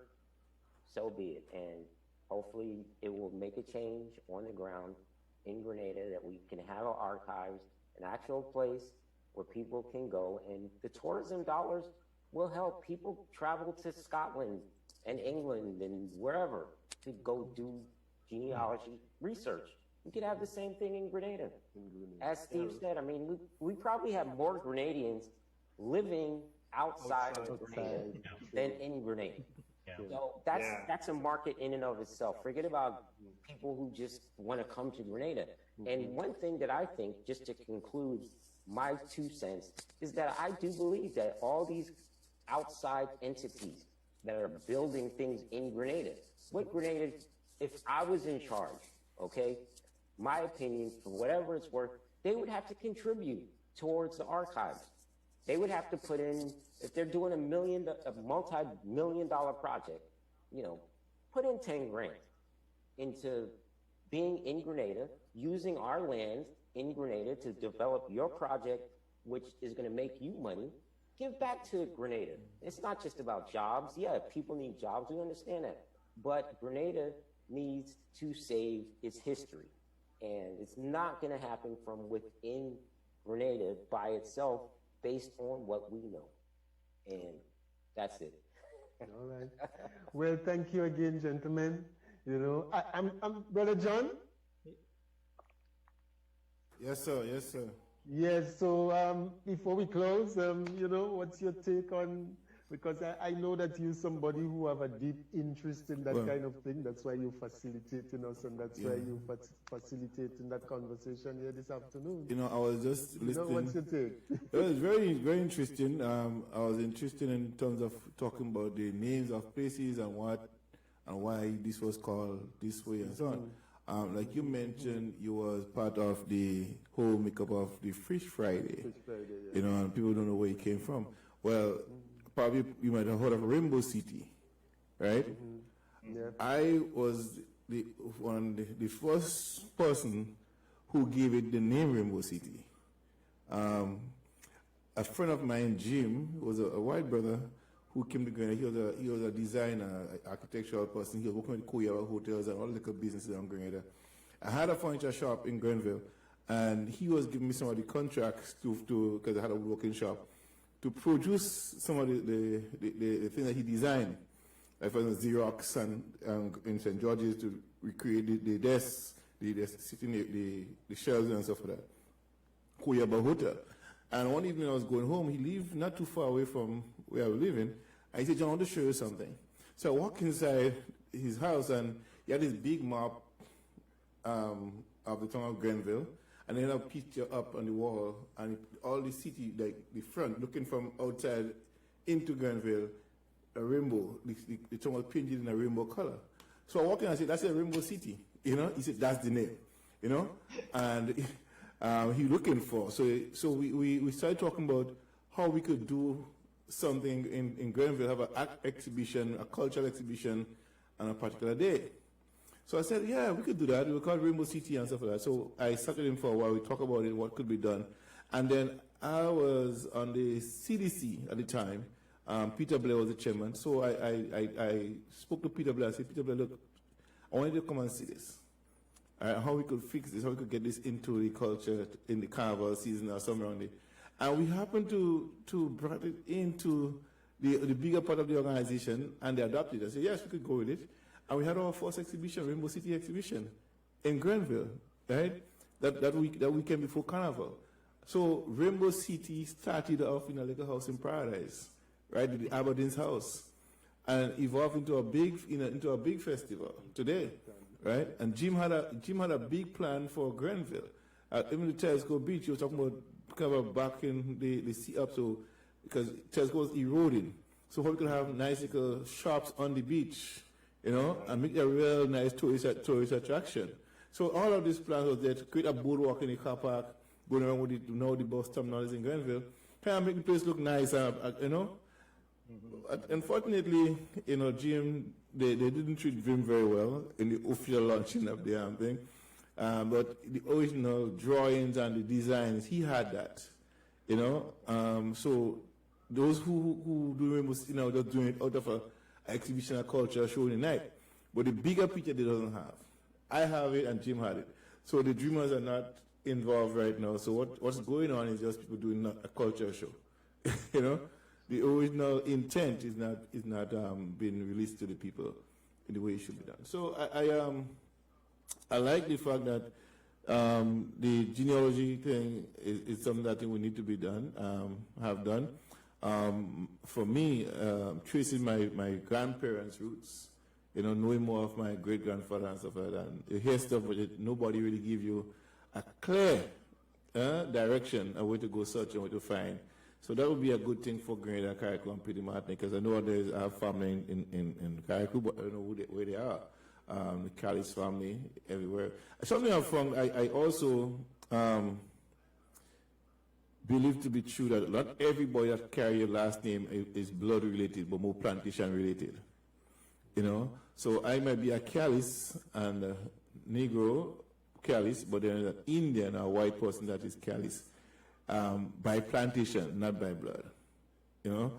so be it. And hopefully it will make a change on the ground in Grenada, that we can have our archives, an actual place where people can go, and the tourism dollars will help people travel to Scotland and England and wherever to go do genealogy research. We could have the same thing in Grenada. As Steve said, I mean, we probably have more Grenadians living outside of Grenada than in Grenada. So that's a market in and of itself. Forget about people who just want to come to Grenada. And one thing that I think, just to conclude my 2 cents, is that I do believe that all these outside entities that are building things in Grenada, what Grenada, if I was in charge, okay, my opinion, for whatever it's worth, they would have to contribute towards the archives. They would have to put in, if they're doing a multi-million-dollar project, you know, put in 10 grand into being in Grenada, using our land in Grenada to develop your project, which is going to make you money. Give back to Grenada. It's not just about jobs. Yeah, people need jobs. We understand that. But Grenada needs to save its history. And it's not going to happen from within Grenada by itself based on what we know. And that's it. All right. Well, thank you again, gentlemen. You know, I'm Brother John. Yes, sir. Yes, sir. Yes. So before we close, you know, what's your take on? Because I know that you're somebody who have a deep interest in that kind of thing. That's why you're facilitating us, and that's why you're facilitating that conversation here this afternoon. You know, I was just listening. You know, what's your take? It was very, very interesting. I was interested in terms of talking about the names of places and what and why this was called this way and so on. Like you mentioned, you was part of the whole makeup of the Fish Friday. Fish Friday, yeah. You know, and people don't know where it came from. Well, probably you might have heard of Rainbow City, right? Yeah. I was the first person who gave it the name Rainbow City. A friend of mine, Jim, was a white brother who came to Grenada. He was a designer, architectural person. He was working with Koyawa hotels and all the little businesses in Grenada. I had a furniture shop in Grenville, and he was giving me some of the contracts to because I had a woodworking shop, to produce some of the things that he designed. Like for instance, Xerox and in St. George's to recreate the desks, sitting the shelves and stuff like that. Koyawa Hotel. And one evening I was going home. He lived not too far away from where I was living. And he said, "John, I want to show you something." So I walked inside his house, and he had this big map of the town of Grenville, and then a picture up on the wall, and all the city, like the front, looking from outside into Grenville, a rainbow. The town was painted in a rainbow color. So I walked in and I said, "That's a Rainbow City." You know, he said, "That's the name." You know, and he looking for. So we started talking about how we could do something in Grenville, have an exhibition, a cultural exhibition, on a particular day. So I said, yeah, we could do that. We would call it Rainbow City and stuff like that. So I sat with him for a while. We talked about it, what could be done. And then I was on the CDC at the time. Peter Blair was the chairman. So I spoke to Peter Blair. I said, "Peter Blair, look, I want you to come and see this. How we could fix this, how we could get this into the culture in the carnival season or somewhere around it." And we happened to bring it into the bigger part of the organization, and they adopted it. I said, yes, we could go with it. And we had our first exhibition, Rainbow City exhibition, in Grenville, right? That weekend before Carnival. So Rainbow City started off in a little house in Paradise, right, the Aberdeen's house, and evolved into a big festival today, right? And Jim had a big plan for Grenville. Even the Telescope Beach, you were talking about kind of backing the sea up, so because Telescope was eroding, so how we could have nice little shops on the beach, you know, and make it a real nice tourist attraction. So all of these plans was there to create a boardwalk in the car park, going around with the bus terminals in Grenville, kind of make the place look nice, you know. Unfortunately, you know, Jim, they didn't treat Vim very well in the official launching of the thing. But the original drawings and the designs, he had that, you know. So those who do Rainbow, you know, just doing it out of an exhibition or culture show in the night. But the bigger picture they doesn't have. I have it and Jim had it. So the Dreamers are not involved right now. So what's going on is just people doing a culture show, you know. The original intent is not being released to the people in the way it should be done. So I like the fact that the genealogy thing is something that I think we need to be done, have done. For me, tracing my grandparents' roots, you know, knowing more of my great-grandfather and stuff like that. And you hear stuff, but nobody really give you a clear direction, a way to go search and where to find. So that would be a good thing for Grenada, Carriacou, and Petite Martinique, because I know I have family in Carriacou, but I don't know where they are. The Callis family, everywhere. Something I've found, I also believe to be true that not everybody that carry a last name is blood related, but more plantation related. You know? So I might be a Callis and a Negro Callis, but then an Indian or white person that is Callis. By plantation, not by blood, you know.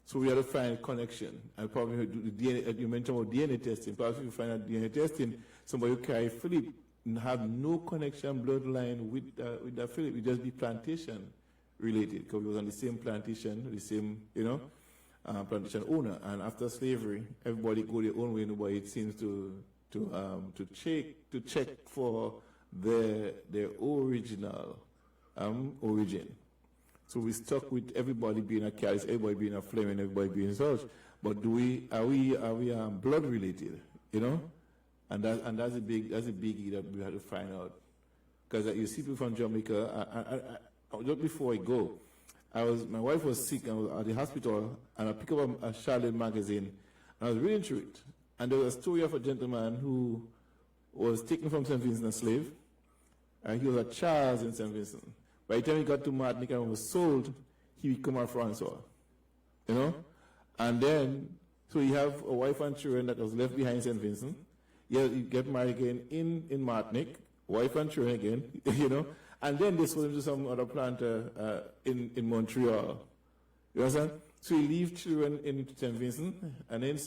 So we have to find a connection. And probably do the DNA. You mentioned about DNA testing. Perhaps if you find out DNA testing, somebody who carry Philip have no connection, bloodline with the Philip. It just be plantation related, because we was on the same plantation, the same, plantation owner. And after slavery, everybody go their own way. Nobody seems to check for their original origin. So we stuck with everybody being a Callis, everybody being a Fleming, everybody being such. But are we blood related? And that's a biggie that we have to find out. Because you see people from Jamaica. Just before I go, my wife was sick and I was at the hospital, and I picked up a Charlotte magazine, and I was reading through it. And there was a story of a gentleman who was taken from St. Vincent, a slave, and he was a Charles in St. Vincent. By the time he got to Martinique and was sold, he became a Francois. And then, so you have a wife and children that was left behind in St. Vincent. You get married again in Martinique, wife and children again, and then they sold him to some other planter in Montreal. You understand? So you leave children in St. Vincent and then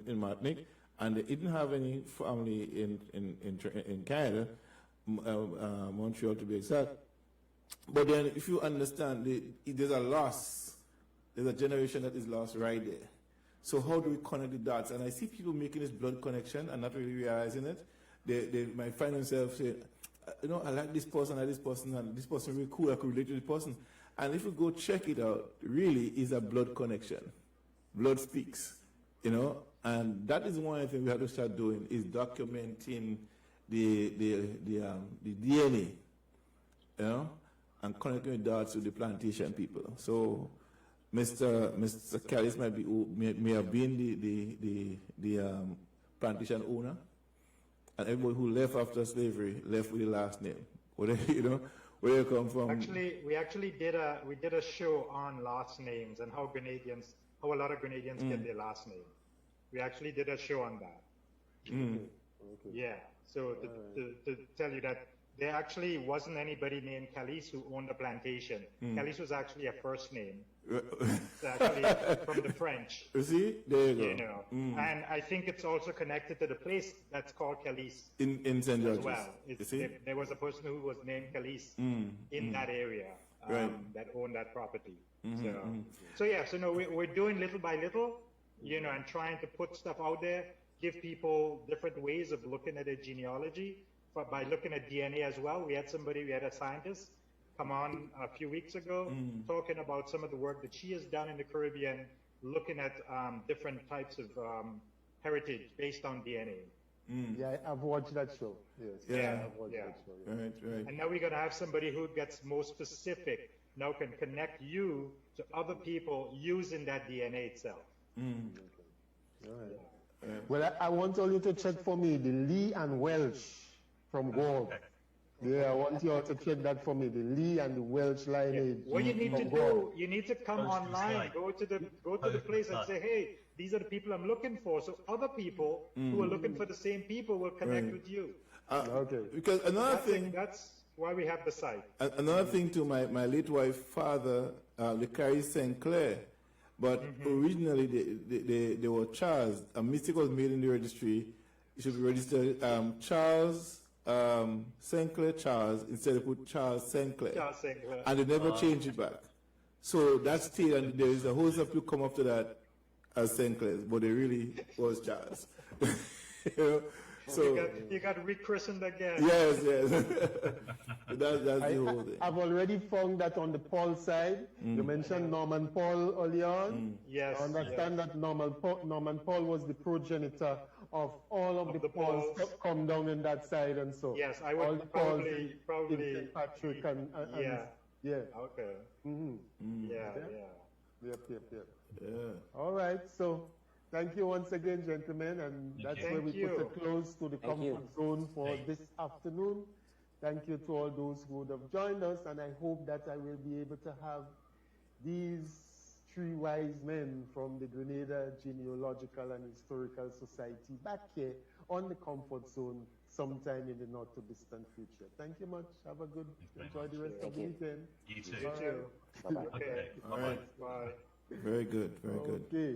in Martinique, and they didn't have any family in Canada, Montreal to be exact. But then, if you understand, there's a loss. There's a generation that is lost right there. So how do we connect the dots? And I see people making this blood connection and not really realizing it. They might find themselves saying, I like this person, and this person is really cool, I could relate to this person. And if you go check it out, really is a blood connection. Blood speaks, And that is one of the things we have to start doing, is documenting the DNA, and connecting the dots with the plantation people. So Mr. Callis may have been the plantation owner, and everybody who left after slavery left with the last name. Where you come from? Actually, we did a show on last names and how a lot of Grenadians get their last name. We actually did a show on that. Okay. Yeah. So to tell you that there actually wasn't anybody named Callis who owned the plantation. Callis was actually a first name. It's actually from the French. You see? There you go. And I think it's also connected to the place that's called Callis. In St. George's. As well. There was a person who was named Callis in that area that owned that property. So we're doing little by little, and trying to put stuff out there, give people different ways of looking at their genealogy. By looking at DNA as well. We had a scientist come on a few weeks ago talking about some of the work that she has done in the Caribbean, looking at different types of heritage based on DNA. Yeah, I've watched that show. Yes. Yeah. I've watched that show. Yeah. Right. And now we're going to have somebody who gets more specific, now can connect you to other people using that DNA itself. Okay. All right. Yeah. Well, I want all you to check for me the Lee and Welsh from Gaul. Yeah, I want you all to check that for me, the Lee and the Welsh lineage. What you need to do, you need to come online, go to the place and say, hey, these are the people I'm looking for. So other people who are looking for the same people will connect with you. Okay. Because that's why we have the site. Another thing to my late wife's father, the Carrie St. Clair, but originally they were Charles. A mistake was made in the registry. It should be registered Charles St. Clair Charles instead of put Charles St. Clair. Charles St. Clair. And they never changed it back. So that's still, and there is a whole stuff to come after that as St. Clair's, but they really was Charles. So you got rechristened again. Yes. that's the whole thing. I've already found that on the Paul side. You mentioned Norman Paul earlier on. Yes. I understand that Norman Paul was the progenitor of all of the Pauls come down in that side, and so yes, I would all the probably in Patrick and yeah. Okay. Yep. All right, so thank you once again, gentlemen, and that's where we put a close to the comfort zone for this afternoon. Thank you to all those who would have joined us, and I hope that I will be able to have these three wise men from the Grenada Genealogical and Historical Society back here on the comfort zone sometime in the not too distant future. Thank you much. Have a good, enjoy the rest of the weekend. You too. You too. Bye-bye. Okay. All right. Bye. Very good. Very good. Okay.